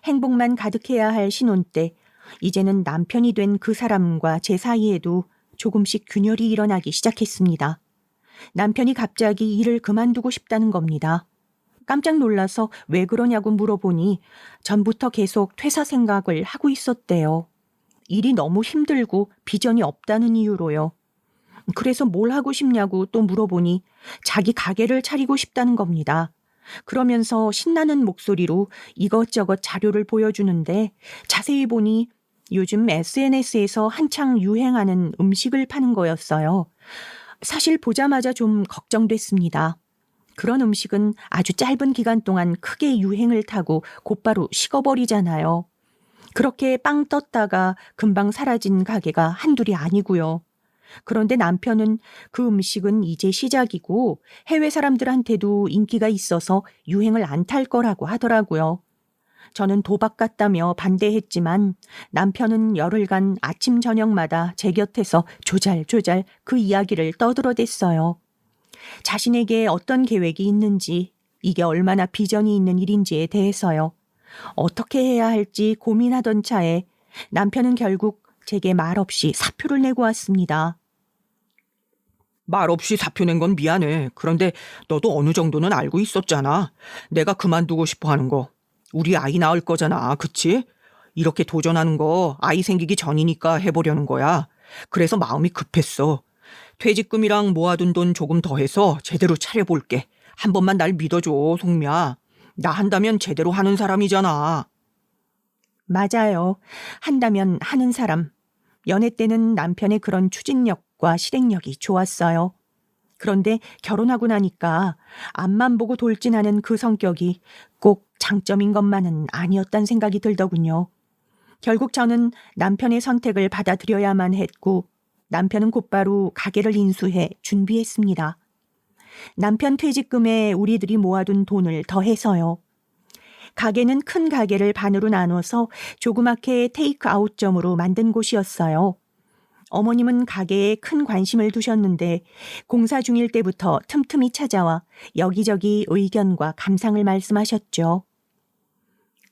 행복만 가득해야 할 신혼 때 이제는 남편이 된 그 사람과 제 사이에도 조금씩 균열이 일어나기 시작했습니다. 남편이 갑자기 일을 그만두고 싶다는 겁니다. 깜짝 놀라서 왜 그러냐고 물어보니 전부터 계속 퇴사 생각을 하고 있었대요. 일이 너무 힘들고 비전이 없다는 이유로요. 그래서 뭘 하고 싶냐고 또 물어보니 자기 가게를 차리고 싶다는 겁니다. 그러면서 신나는 목소리로 이것저것 자료를 보여주는데 자세히 보니 요즘 SNS에서 한창 유행하는 음식을 파는 거였어요. 사실 보자마자 좀 걱정됐습니다. 그런 음식은 아주 짧은 기간 동안 크게 유행을 타고 곧바로 식어버리잖아요. 그렇게 빵 떴다가 금방 사라진 가게가 한둘이 아니고요. 그런데 남편은 그 음식은 이제 시작이고 해외 사람들한테도 인기가 있어서 유행을 안 탈 거라고 하더라고요. 저는 도박 같다며 반대했지만 남편은 열흘간 아침 저녁마다 제 곁에서 조잘조잘 그 이야기를 떠들어댔어요. 자신에게 어떤 계획이 있는지, 이게 얼마나 비전이 있는 일인지에 대해서요. 어떻게 해야 할지 고민하던 차에 남편은 결국 제게 말없이 사표를 내고 왔습니다. 말 없이 사표 낸 건 미안해. 그런데 너도 어느 정도는 알고 있었잖아. 내가 그만두고 싶어 하는 거. 우리 아이 낳을 거잖아. 그치? 이렇게 도전하는 거 아이 생기기 전이니까 해보려는 거야. 그래서 마음이 급했어. 퇴직금이랑 모아둔 돈 조금 더해서 제대로 차려볼게. 한 번만 날 믿어줘, 송미야. 나 한다면 제대로 하는 사람이잖아. 맞아요. 한다면 하는 사람. 연애 때는 남편의 그런 추진력과 실행력이 좋았어요. 그런데 결혼하고 나니까 앞만 보고 돌진하는 그 성격이 꼭 장점인 것만은 아니었단 생각이 들더군요. 결국 저는 남편의 선택을 받아들여야만 했고 남편은 곧바로 가게를 인수해 준비했습니다. 남편 퇴직금에 우리들이 모아둔 돈을 더해서요. 가게는 큰 가게를 반으로 나눠서 조그맣게 테이크아웃점으로 만든 곳이었어요. 어머님은 가게에 큰 관심을 두셨는데 공사 중일 때부터 틈틈이 찾아와 여기저기 의견과 감상을 말씀하셨죠.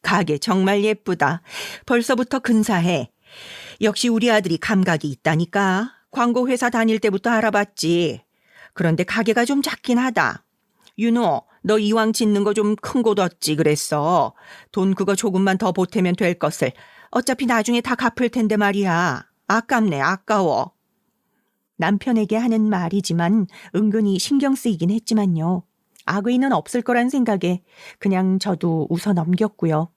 가게 정말 예쁘다. 벌써부터 근사해. 역시 우리 아들이 감각이 있다니까. 광고회사 다닐 때부터 알아봤지. 그런데 가게가 좀 작긴 하다. 윤호, 너 이왕 짓는 거 좀 큰 곳 얻지 그랬어. 돈 그거 조금만 더 보태면 될 것을. 어차피 나중에 다 갚을 텐데 말이야. 아깝네, 아까워. 남편에게 하는 말이지만 은근히 신경 쓰이긴 했지만요. 악의는 없을 거란 생각에 그냥 저도 웃어 넘겼고요.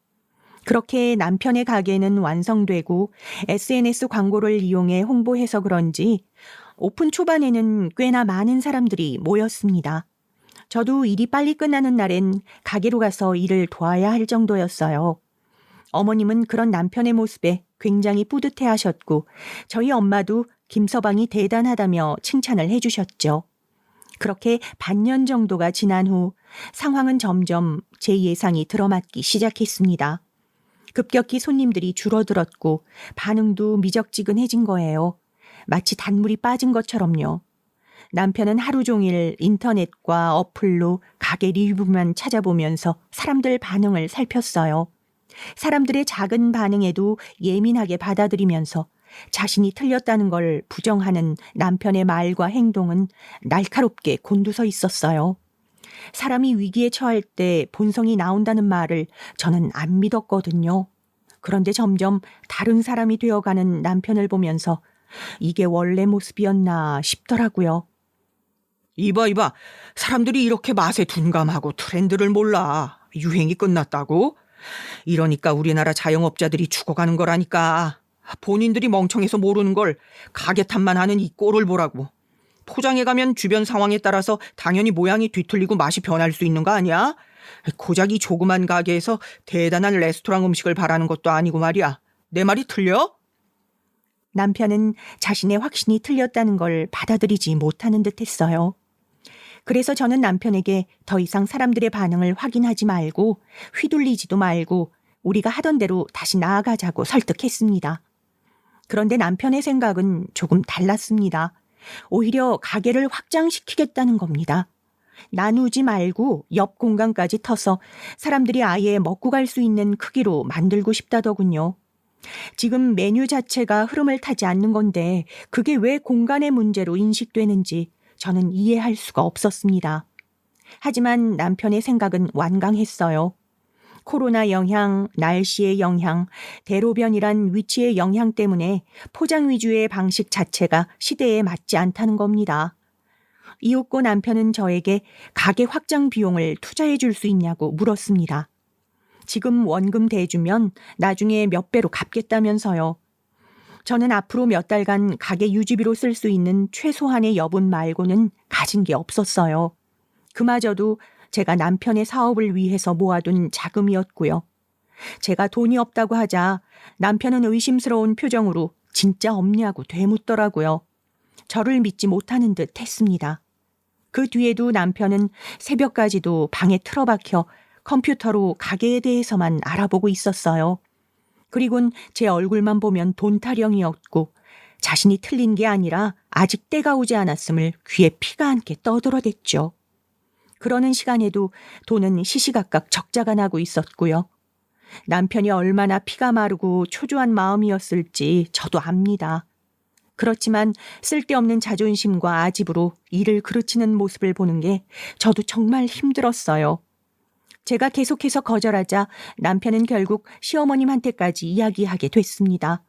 그렇게 남편의 가게는 완성되고 SNS 광고를 이용해 홍보해서 그런지 오픈 초반에는 꽤나 많은 사람들이 모였습니다. 저도 일이 빨리 끝나는 날엔 가게로 가서 일을 도와야 할 정도였어요. 어머님은 그런 남편의 모습에 굉장히 뿌듯해 하셨고 저희 엄마도 김서방이 대단하다며 칭찬을 해주셨죠. 그렇게 반년 정도가 지난 후 상황은 점점 제 예상이 들어맞기 시작했습니다. 급격히 손님들이 줄어들었고 반응도 미적지근해진 거예요. 마치 단물이 빠진 것처럼요. 남편은 하루 종일 인터넷과 어플로 가게 리뷰만 찾아보면서 사람들 반응을 살폈어요. 사람들의 작은 반응에도 예민하게 받아들이면서 자신이 틀렸다는 걸 부정하는 남편의 말과 행동은 날카롭게 곤두서 있었어요. 사람이 위기에 처할 때 본성이 나온다는 말을 저는 안 믿었거든요. 그런데 점점 다른 사람이 되어가는 남편을 보면서 이게 원래 모습이었나 싶더라고요. 이봐. 사람들이 이렇게 맛에 둔감하고 트렌드를 몰라. 유행이 끝났다고? 이러니까 우리나라 자영업자들이 죽어가는 거라니까. 본인들이 멍청해서 모르는 걸 가게 탓만 하는 이 꼴을 보라고. 포장해 가면 주변 상황에 따라서 당연히 모양이 뒤틀리고 맛이 변할 수 있는 거 아니야? 고작 이 조그만 가게에서 대단한 레스토랑 음식을 바라는 것도 아니고 말이야. 내 말이 틀려? 남편은 자신의 확신이 틀렸다는 걸 받아들이지 못하는 듯 했어요. 그래서 저는 남편에게 더 이상 사람들의 반응을 확인하지 말고 휘둘리지도 말고 우리가 하던 대로 다시 나아가자고 설득했습니다. 그런데 남편의 생각은 조금 달랐습니다. 오히려 가게를 확장시키겠다는 겁니다. 나누지 말고 옆 공간까지 터서 사람들이 아예 먹고 갈 수 있는 크기로 만들고 싶다더군요. 지금 메뉴 자체가 흐름을 타지 않는 건데 그게 왜 공간의 문제로 인식되는지 저는 이해할 수가 없었습니다. 하지만 남편의 생각은 완강했어요. 코로나 영향, 날씨의 영향, 대로변이란 위치의 영향 때문에 포장 위주의 방식 자체가 시대에 맞지 않다는 겁니다. 이윽고 남편은 저에게 가게 확장 비용을 투자해 줄 수 있냐고 물었습니다. 지금 원금 대주면 나중에 몇 배로 갚겠다면서요. 저는 앞으로 몇 달간 가게 유지비로 쓸 수 있는 최소한의 여분 말고는 가진 게 없었어요. 그마저도 제가 남편의 사업을 위해서 모아둔 자금이었고요. 제가 돈이 없다고 하자 남편은 의심스러운 표정으로 진짜 없냐고 되묻더라고요. 저를 믿지 못하는 듯 했습니다. 그 뒤에도 남편은 새벽까지도 방에 틀어박혀 컴퓨터로 가게에 대해서만 알아보고 있었어요. 그리곤 제 얼굴만 보면 돈 타령이었고 자신이 틀린 게 아니라 아직 때가 오지 않았음을 귀에 피가 않게 떠들어댔죠. 그러는 시간에도 돈은 시시각각 적자가 나고 있었고요. 남편이 얼마나 피가 마르고 초조한 마음이었을지 저도 압니다. 그렇지만 쓸데없는 자존심과 아집으로 일을 그르치는 모습을 보는 게 저도 정말 힘들었어요. 제가 계속해서 거절하자 남편은 결국 시어머님한테까지 이야기하게 됐습니다.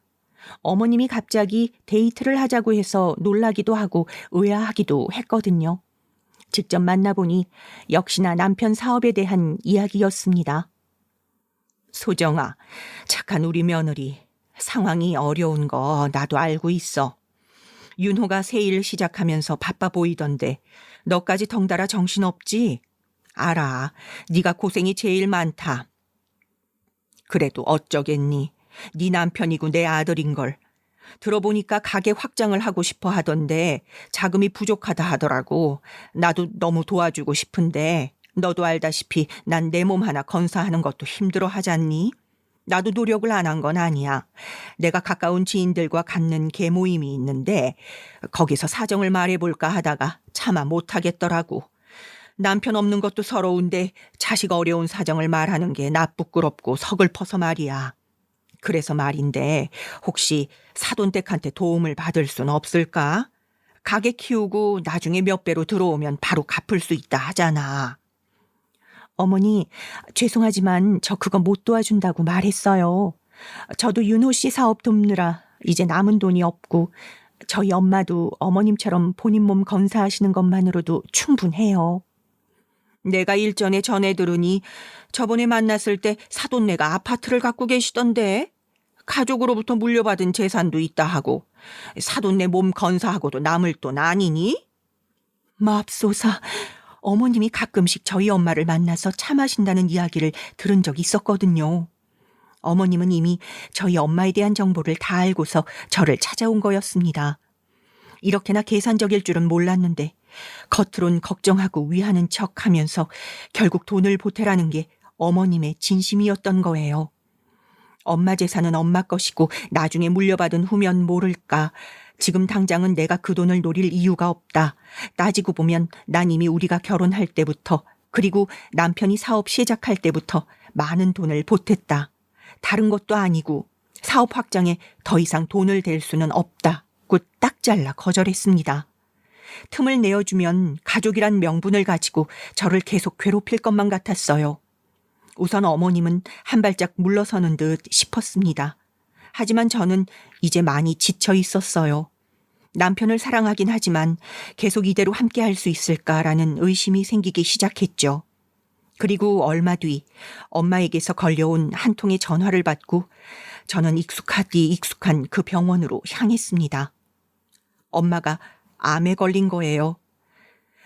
어머님이 갑자기 데이트를 하자고 해서 놀라기도 하고 의아하기도 했거든요. 직접 만나보니 역시나 남편 사업에 대한 이야기였습니다. 소정아, 착한 우리 며느리. 상황이 어려운 거 나도 알고 있어. 윤호가 새 일 시작하면서 바빠 보이던데 너까지 덩달아 정신없지? 알아. 네가 고생이 제일 많다. 그래도 어쩌겠니? 네 남편이고 내 아들인걸. 들어보니까 가게 확장을 하고 싶어 하던데 자금이 부족하다 하더라고. 나도 너무 도와주고 싶은데 너도 알다시피 난 내 몸 하나 건사하는 것도 힘들어 하잖니? 나도 노력을 안 한 건 아니야. 내가 가까운 지인들과 갖는 계모임이 있는데 거기서 사정을 말해볼까 하다가 차마 못하겠더라고. 남편 없는 것도 서러운데 자식 어려운 사정을 말하는 게 나 부끄럽고 서글퍼서 말이야. 그래서 말인데 혹시 사돈댁한테 도움을 받을 순 없을까? 가게 키우고 나중에 몇 배로 들어오면 바로 갚을 수 있다 하잖아. 어머니, 죄송하지만 저 그거 못 도와준다고 말했어요. 저도 윤호 씨 사업 돕느라 이제 남은 돈이 없고 저희 엄마도 어머님처럼 본인 몸 건사하시는 것만으로도 충분해요. 내가 일전에 전해 들으니 저번에 만났을 때 사돈네가 아파트를 갖고 계시던데 가족으로부터 물려받은 재산도 있다 하고 사돈네 몸 건사하고도 남을 돈 아니니? 맙소사, 어머님이 가끔씩 저희 엄마를 만나서 차 마신다는 이야기를 들은 적이 있었거든요. 어머님은 이미 저희 엄마에 대한 정보를 다 알고서 저를 찾아온 거였습니다. 이렇게나 계산적일 줄은 몰랐는데 겉으론 걱정하고 위하는 척하면서 결국 돈을 보태라는 게 어머님의 진심이었던 거예요. 엄마 재산은 엄마 것이고 나중에 물려받은 후면 모를까. 지금 당장은 내가 그 돈을 노릴 이유가 없다. 따지고 보면 난 이미 우리가 결혼할 때부터 그리고 남편이 사업 시작할 때부터 많은 돈을 보탰다. 다른 것도 아니고 사업 확장에 더 이상 돈을 댈 수는 없다고 딱 잘라 거절했습니다. 틈을 내어주면 가족이란 명분을 가지고 저를 계속 괴롭힐 것만 같았어요. 우선 어머님은 한 발짝 물러서는 듯 싶었습니다. 하지만 저는 이제 많이 지쳐 있었어요. 남편을 사랑하긴 하지만 계속 이대로 함께 할 수 있을까라는 의심이 생기기 시작했죠. 그리고 얼마 뒤 엄마에게서 걸려온 한 통의 전화를 받고 저는 익숙하디 익숙한 그 병원으로 향했습니다. 엄마가 암에 걸린 거예요.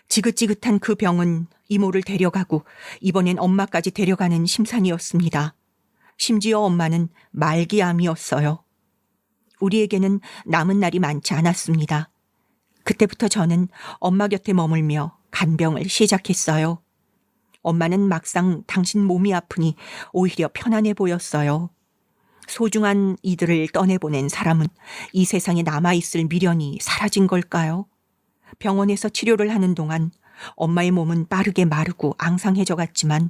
지긋지긋한 그 병은 이모를 데려가고 이번엔 엄마까지 데려가는 심산이었습니다. 심지어 엄마는 말기암이었어요. 우리에게는 남은 날이 많지 않았습니다. 그때부터 저는 엄마 곁에 머물며 간병을 시작했어요. 엄마는 막상 당신 몸이 아프니 오히려 편안해 보였어요. 소중한 이들을 떠내보낸 사람은 이 세상에 남아있을 미련이 사라진 걸까요? 병원에서 치료를 하는 동안 엄마의 몸은 빠르게 마르고 앙상해져 갔지만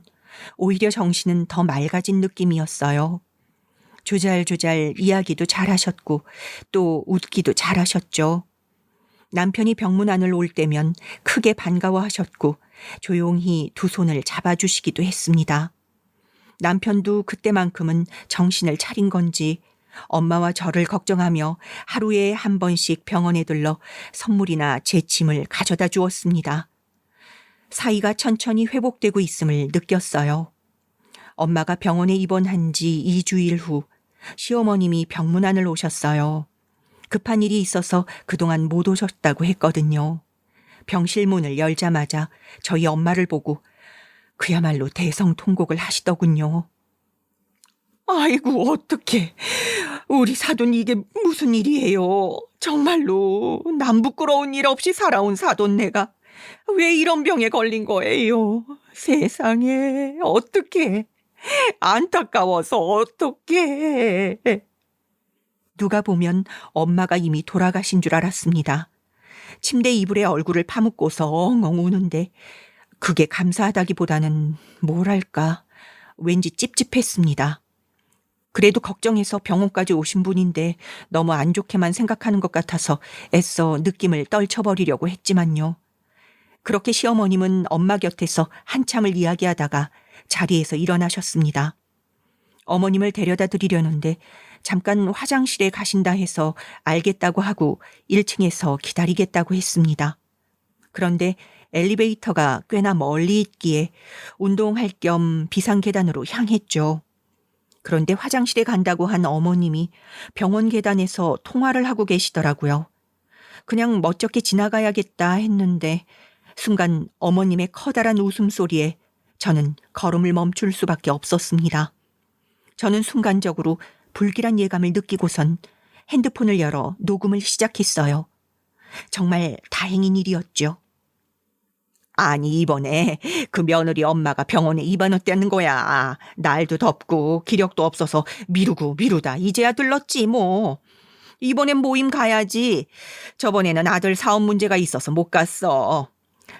오히려 정신은 더 맑아진 느낌이었어요. 조잘조잘 이야기도 잘하셨고 또 웃기도 잘하셨죠. 남편이 병문 안을 올 때면 크게 반가워하셨고 조용히 두 손을 잡아주시기도 했습니다. 남편도 그때만큼은 정신을 차린 건지 엄마와 저를 걱정하며 하루에 한 번씩 병원에 들러 선물이나 제침을 가져다 주었습니다. 사이가 천천히 회복되고 있음을 느꼈어요. 엄마가 병원에 입원한 지 2주일 후 시어머님이 병문안을 오셨어요. 급한 일이 있어서 그동안 못 오셨다고 했거든요. 병실 문을 열자마자 저희 엄마를 보고 그야말로 대성통곡을 하시더군요. 아이고 어떡해. 우리 사돈 이게 무슨 일이에요. 정말로 남 부끄러운 일 없이 살아온 사돈네가 왜 이런 병에 걸린 거예요. 세상에 어떡해. 안타까워서 어떡해. 누가 보면 엄마가 이미 돌아가신 줄 알았습니다. 침대 이불에 얼굴을 파묻고서 엉엉 우는데 그게 감사하다기보다는 뭐랄까 왠지 찝찝했습니다. 그래도 걱정해서 병원까지 오신 분인데 너무 안 좋게만 생각하는 것 같아서 애써 느낌을 떨쳐버리려고 했지만요. 그렇게 시어머님은 엄마 곁에서 한참을 이야기하다가 자리에서 일어나셨습니다. 어머님을 데려다 드리려는데 잠깐 화장실에 가신다 해서 알겠다고 하고 1층에서 기다리겠다고 했습니다. 그런데 엘리베이터가 꽤나 멀리 있기에 운동할 겸 비상계단으로 향했죠. 그런데 화장실에 간다고 한 어머님이 병원 계단에서 통화를 하고 계시더라고요. 그냥 멋쩍게 지나가야겠다 했는데 순간 어머님의 커다란 웃음소리에 저는 걸음을 멈출 수밖에 없었습니다. 저는 순간적으로 불길한 예감을 느끼고선 핸드폰을 열어 녹음을 시작했어요. 정말 다행인 일이었죠. 아니 이번에 그 며느리 엄마가 병원에 입원했다는 거야. 날도 덥고 기력도 없어서 미루고 미루다 이제야 들렀지 뭐. 이번엔 모임 가야지. 저번에는 아들 사업 문제가 있어서 못 갔어.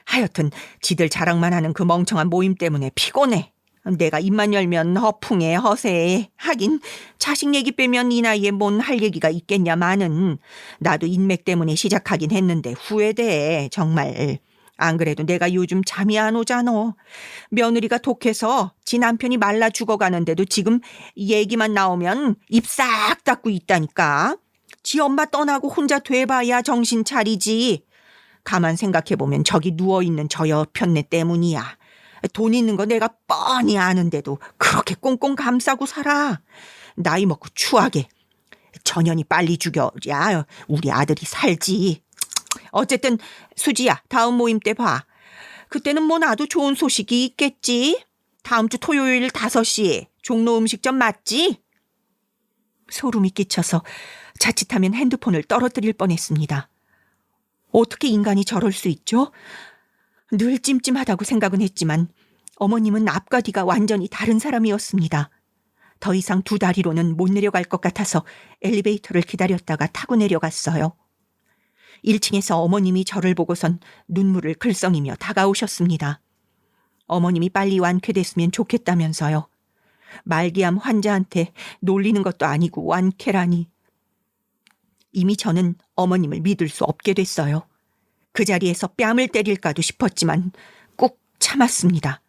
하여튼 지들 자랑만 하는 그 멍청한 모임 때문에 피곤해. 내가 입만 열면 허풍해 허세해. 하긴 자식 얘기 빼면 이 나이에 뭔 할 얘기가 있겠냐마는. 나도 인맥 때문에 시작하긴 했는데 후회돼 정말. 안 그래도 내가 요즘 잠이 안 오잖아. 며느리가 독해서 지 남편이 말라 죽어가는데도 지금 얘기만 나오면 입 싹 닫고 있다니까. 지 엄마 떠나고 혼자 돼봐야 정신 차리지. 가만 생각해보면 저기 누워있는 저 여편네 때문이야. 돈 있는 거 내가 뻔히 아는데도 그렇게 꽁꽁 감싸고 살아. 나이 먹고 추하게. 전현이 빨리 죽여야 우리 아들이 살지. 어쨌든 수지야, 다음 모임 때 봐. 그때는 뭐 나도 좋은 소식이 있겠지. 다음 주 토요일 5시에 종로 음식점 맞지? 소름이 끼쳐서 자칫하면 핸드폰을 떨어뜨릴 뻔했습니다. 어떻게 인간이 저럴 수 있죠? 늘 찜찜하다고 생각은 했지만 어머님은 앞과 뒤가 완전히 다른 사람이었습니다. 더 이상 2다리로는 못 내려갈 것 같아서 엘리베이터를 기다렸다가 타고 내려갔어요. 1층에서 어머님이 저를 보고선 눈물을 글썽이며 다가오셨습니다. 어머님이 빨리 완쾌됐으면 좋겠다면서요. 말기암 환자한테 놀리는 것도 아니고 완쾌라니. 이미 저는 어머님을 믿을 수 없게 됐어요. 그 자리에서 뺨을 때릴까도 싶었지만 꼭 참았습니다.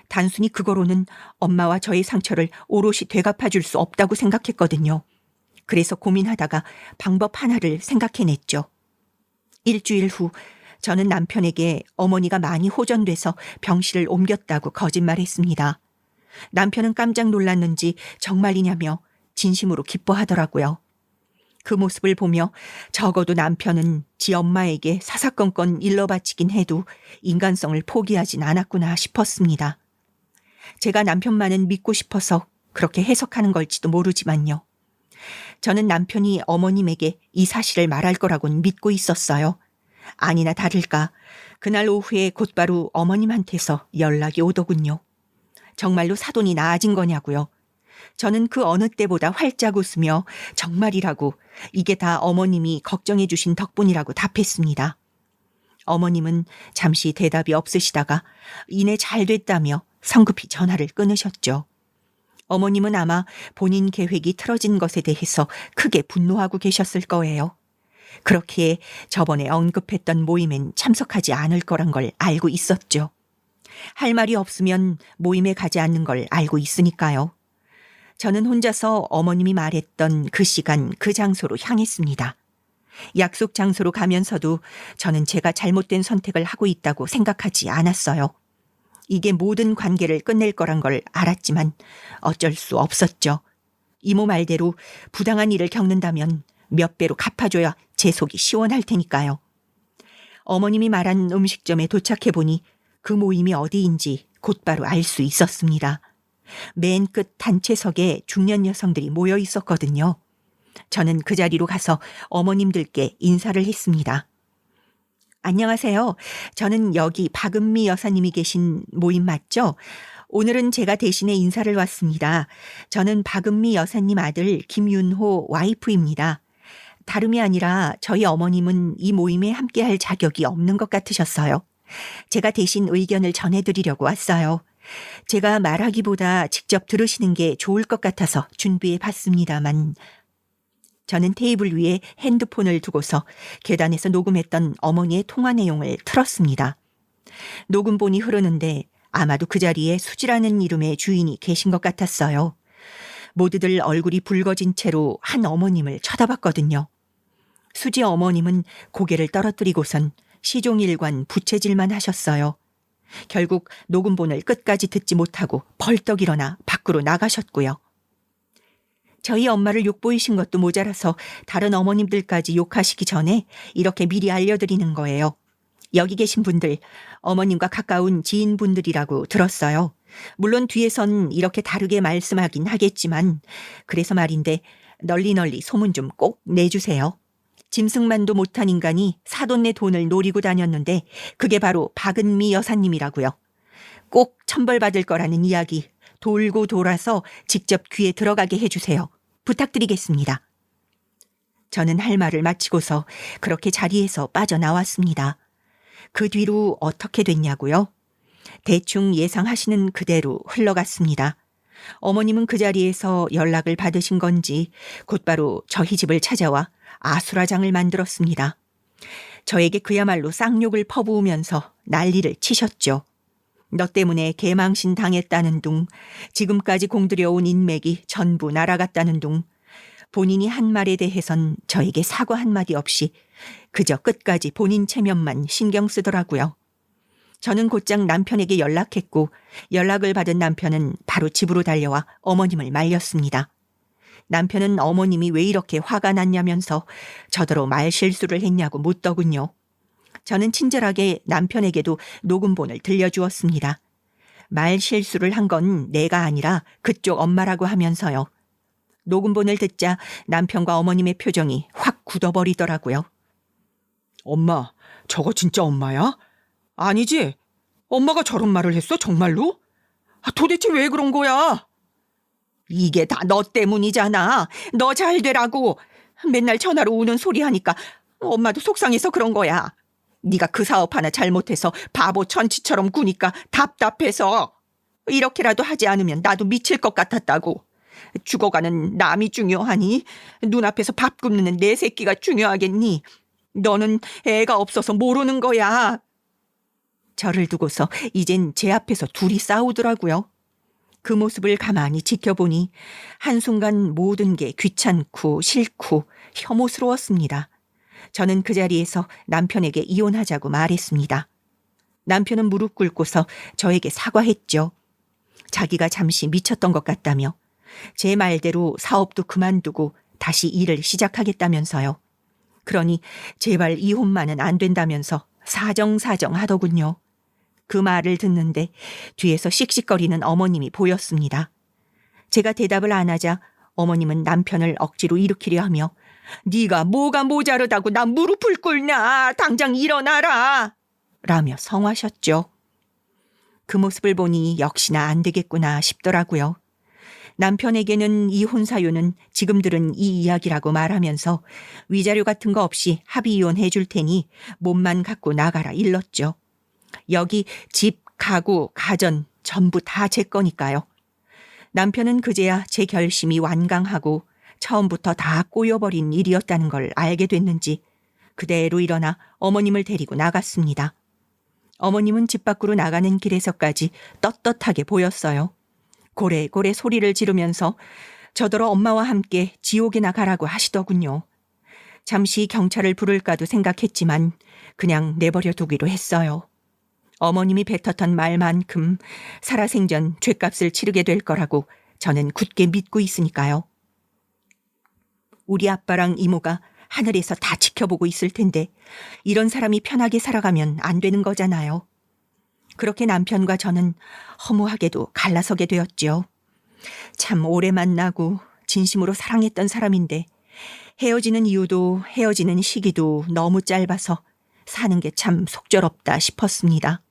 단순히 그거로는 엄마와 저의 상처를 오롯이 되갚아줄 수 없다고 생각했거든요. 그래서 고민하다가 방법 하나를 생각해냈죠. 일주일 후 저는 남편에게 어머니가 많이 호전돼서 병실을 옮겼다고 거짓말했습니다. 남편은 깜짝 놀랐는지 정말이냐며 진심으로 기뻐하더라고요. 그 모습을 보며 적어도 남편은 지 엄마에게 사사건건 일러바치긴 해도 인간성을 포기하진 않았구나 싶었습니다. 제가 남편만은 믿고 싶어서 그렇게 해석하는 걸지도 모르지만요. 저는 남편이 어머님에게 이 사실을 말할 거라고는 믿고 있었어요. 아니나 다를까 그날 오후에 곧바로 어머님한테서 연락이 오더군요. 정말로 사돈이 나아진 거냐고요. 저는 그 어느 때보다 활짝 웃으며 정말이라고 이게 다 어머님이 걱정해 주신 덕분이라고 답했습니다. 어머님은 잠시 대답이 없으시다가 이내 잘 됐다며 성급히 전화를 끊으셨죠. 어머님은 아마 본인 계획이 틀어진 것에 대해서 크게 분노하고 계셨을 거예요. 그렇기에 저번에 언급했던 모임엔 참석하지 않을 거란 걸 알고 있었죠. 할 말이 없으면 모임에 가지 않는 걸 알고 있으니까요. 저는 혼자서 어머님이 말했던 그 시간 그 장소로 향했습니다. 약속 장소로 가면서도 저는 제가 잘못된 선택을 하고 있다고 생각하지 않았어요. 이게 모든 관계를 끝낼 거란 걸 알았지만 어쩔 수 없었죠. 이모 말대로 부당한 일을 겪는다면 몇 배로 갚아줘야 제 속이 시원할 테니까요. 어머님이 말한 음식점에 도착해보니 그 모임이 어디인지 곧바로 알 수 있었습니다. 맨 끝 단체석에 중년 여성들이 모여 있었거든요. 저는 그 자리로 가서 어머님들께 인사를 했습니다. 안녕하세요. 저는 여기 박은미 여사님이 계신 모임 맞죠? 오늘은 제가 대신에 인사를 왔습니다. 저는 박은미 여사님 아들 김윤호 와이프입니다. 다름이 아니라 저희 어머님은 이 모임에 함께할 자격이 없는 것 같으셨어요. 제가 대신 의견을 전해드리려고 왔어요. 제가 말하기보다 직접 들으시는 게 좋을 것 같아서 준비해 봤습니다만. 저는 테이블 위에 핸드폰을 두고서 계단에서 녹음했던 어머니의 통화 내용을 틀었습니다. 녹음본이 흐르는데 아마도 그 자리에 수지라는 이름의 주인이 계신 것 같았어요. 모두들 얼굴이 붉어진 채로 한 어머님을 쳐다봤거든요. 수지 어머님은 고개를 떨어뜨리고선 시종일관 부채질만 하셨어요. 결국 녹음본을 끝까지 듣지 못하고 벌떡 일어나 밖으로 나가셨고요. 저희 엄마를 욕보이신 것도 모자라서 다른 어머님들까지 욕하시기 전에 이렇게 미리 알려드리는 거예요. 여기 계신 분들, 어머님과 가까운 지인분들이라고 들었어요. 물론 뒤에선 이렇게 다르게 말씀하긴 하겠지만 그래서 말인데 널리 소문 좀 꼭 내주세요. 짐승만도 못한 인간이 사돈네 돈을 노리고 다녔는데 그게 바로 박은미 여사님이라고요. 꼭 천벌받을 거라는 이야기 돌고 돌아서 직접 귀에 들어가게 해주세요. 부탁드리겠습니다. 저는 할 말을 마치고서 그렇게 자리에서 빠져나왔습니다. 그 뒤로 어떻게 됐냐고요? 대충 예상하시는 그대로 흘러갔습니다. 어머님은 그 자리에서 연락을 받으신 건지 곧바로 저희 집을 찾아와 아수라장을 만들었습니다. 저에게 그야말로 쌍욕을 퍼부으면서 난리를 치셨죠. 너 때문에 개망신 당했다는 둥, 지금까지 공들여온 인맥이 전부 날아갔다는 둥, 본인이 한 말에 대해선 저에게 사과 한마디 없이 그저 끝까지 본인 체면만 신경 쓰더라고요. 저는 곧장 남편에게 연락했고 연락을 받은 남편은 바로 집으로 달려와 어머님을 말렸습니다. 남편은 어머님이 왜 이렇게 화가 났냐면서 저더러 말 실수를 했냐고 묻더군요. 저는 친절하게 남편에게도 녹음본을 들려주었습니다. 말 실수를 한 건 내가 아니라 그쪽 엄마라고 하면서요. 녹음본을 듣자 남편과 어머님의 표정이 확 굳어버리더라고요. 엄마, 저거 진짜 엄마야? 아니지? 엄마가 저런 말을 했어, 정말로? 도대체 왜 그런 거야? 이게 다 너 때문이잖아. 너 잘 되라고. 맨날 전화로 우는 소리 하니까 엄마도 속상해서 그런 거야. 네가 그 사업 하나 잘못해서 바보 천치처럼 구니까 답답해서. 이렇게라도 하지 않으면 나도 미칠 것 같았다고. 죽어가는 남이 중요하니? 눈앞에서 밥 굶는 내 새끼가 중요하겠니? 너는 애가 없어서 모르는 거야. 저를 두고서 이젠 제 앞에서 둘이 싸우더라고요. 그 모습을 가만히 지켜보니 한순간 모든 게 귀찮고 싫고 혐오스러웠습니다. 저는 그 자리에서 남편에게 이혼하자고 말했습니다. 남편은 무릎 꿇고서 저에게 사과했죠. 자기가 잠시 미쳤던 것 같다며 제 말대로 사업도 그만두고 다시 일을 시작하겠다면서요. 그러니 제발 이혼만은 안 된다면서 사정사정 하더군요. 그 말을 듣는데 뒤에서 씩씩거리는 어머님이 보였습니다. 제가 대답을 안 하자 어머님은 남편을 억지로 일으키려 하며 네가 뭐가 모자르다고 나 무릎을 꿇냐, 당장 일어나라 라며 성화셨죠. 그 모습을 보니 역시나 안 되겠구나 싶더라고요. 남편에게는 이혼 사유는 지금 들은 이 이야기라고 말하면서 위자료 같은 거 없이 합의 이혼해 줄 테니 몸만 갖고 나가라 일렀죠. 여기 집, 가구, 가전 전부 다 제 거니까요. 남편은 그제야 제 결심이 완강하고 처음부터 다 꼬여버린 일이었다는 걸 알게 됐는지 그대로 일어나 어머님을 데리고 나갔습니다. 어머님은 집 밖으로 나가는 길에서까지 떳떳하게 보였어요. 고래고래 소리를 지르면서 저더러 엄마와 함께 지옥이나 가라고 하시더군요. 잠시 경찰을 부를까도 생각했지만 그냥 내버려 두기로 했어요. 어머님이 뱉었던 말만큼 살아생전 죗값을 치르게 될 거라고 저는 굳게 믿고 있으니까요. 우리 아빠랑 이모가 하늘에서 다 지켜보고 있을 텐데 이런 사람이 편하게 살아가면 안 되는 거잖아요. 그렇게 남편과 저는 허무하게도 갈라서게 되었죠. 참 오래 만나고 진심으로 사랑했던 사람인데 헤어지는 이유도 헤어지는 시기도 너무 짧아서 사는 게 참 속절없다 싶었습니다.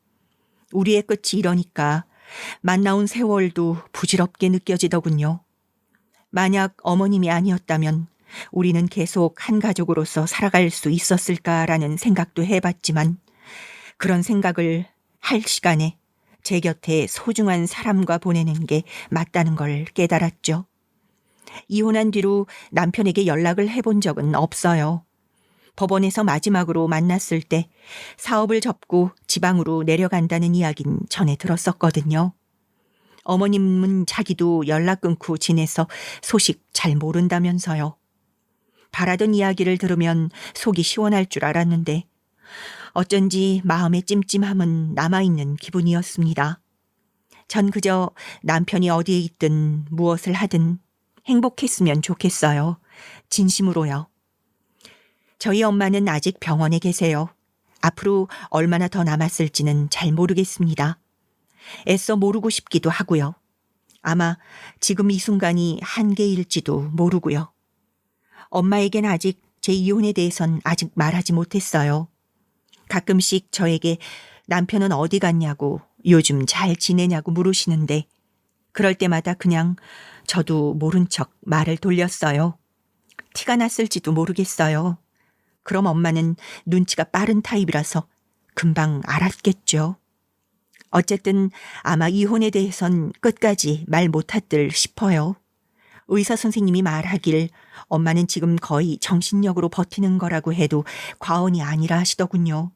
우리의 끝이 이러니까 만나온 세월도 부질없게 느껴지더군요. 만약 어머님이 아니었다면 우리는 계속 한 가족으로서 살아갈 수 있었을까라는 생각도 해봤지만 그런 생각을 할 시간에 제 곁에 소중한 사람과 보내는 게 맞다는 걸 깨달았죠. 이혼한 뒤로 남편에게 연락을 해본 적은 없어요. 법원에서 마지막으로 만났을 때 사업을 접고 지방으로 내려간다는 이야기는 전에 들었었거든요. 어머님은 자기도 연락 끊고 지내서 소식 잘 모른다면서요. 바라던 이야기를 들으면 속이 시원할 줄 알았는데 어쩐지 마음의 찜찜함은 남아있는 기분이었습니다. 전 그저 남편이 어디에 있든 무엇을 하든 행복했으면 좋겠어요. 진심으로요. 저희 엄마는 아직 병원에 계세요. 앞으로 얼마나 더 남았을지는 잘 모르겠습니다. 애써 모르고 싶기도 하고요. 아마 지금 이 순간이 한계일지도 모르고요. 엄마에겐 아직 제 이혼에 대해선 아직 말하지 못했어요. 가끔씩 저에게 남편은 어디 갔냐고 요즘 잘 지내냐고 물으시는데 그럴 때마다 그냥 저도 모른 척 말을 돌렸어요. 티가 났을지도 모르겠어요. 그럼 엄마는 눈치가 빠른 타입이라서 금방 알았겠죠. 어쨌든 아마 이혼에 대해선 끝까지 말 못했들 싶어요. 의사 선생님이 말하길 엄마는 지금 거의 정신력으로 버티는 거라고 해도 과언이 아니라 하시더군요.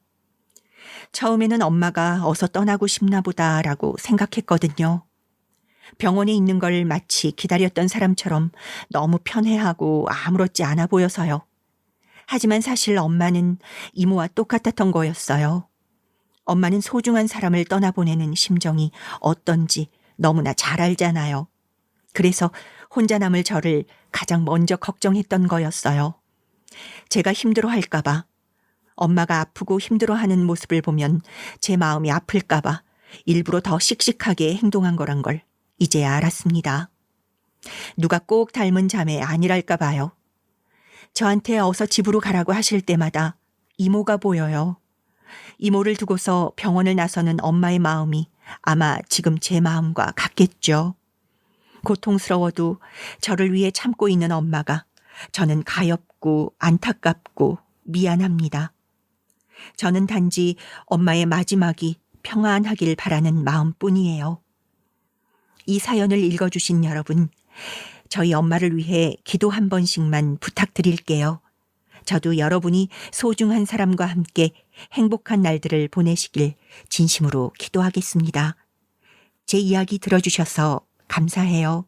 처음에는 엄마가 어서 떠나고 싶나 보다라고 생각했거든요. 병원에 있는 걸 마치 기다렸던 사람처럼 너무 편해하고 아무렇지 않아 보여서요. 하지만 사실 엄마는 이모와 똑같았던 거였어요. 엄마는 소중한 사람을 떠나보내는 심정이 어떤지 너무나 잘 알잖아요. 그래서 혼자 남을 저를 가장 먼저 걱정했던 거였어요. 제가 힘들어할까봐, 엄마가 아프고 힘들어하는 모습을 보면 제 마음이 아플까봐 일부러 더 씩씩하게 행동한 거란 걸 이제야 알았습니다. 누가 꼭 닮은 자매 아니랄까 봐요. 저한테 어서 집으로 가라고 하실 때마다 이모가 보여요. 이모를 두고서 병원을 나서는 엄마의 마음이 아마 지금 제 마음과 같겠죠. 고통스러워도 저를 위해 참고 있는 엄마가 저는 가엾고 안타깝고 미안합니다. 저는 단지 엄마의 마지막이 평안하길 바라는 마음뿐이에요. 이 사연을 읽어주신 여러분, 저희 엄마를 위해 기도 한 번씩만 부탁드릴게요. 저도 여러분이 소중한 사람과 함께 행복한 날들을 보내시길 진심으로 기도하겠습니다. 제 이야기 들어주셔서 감사해요.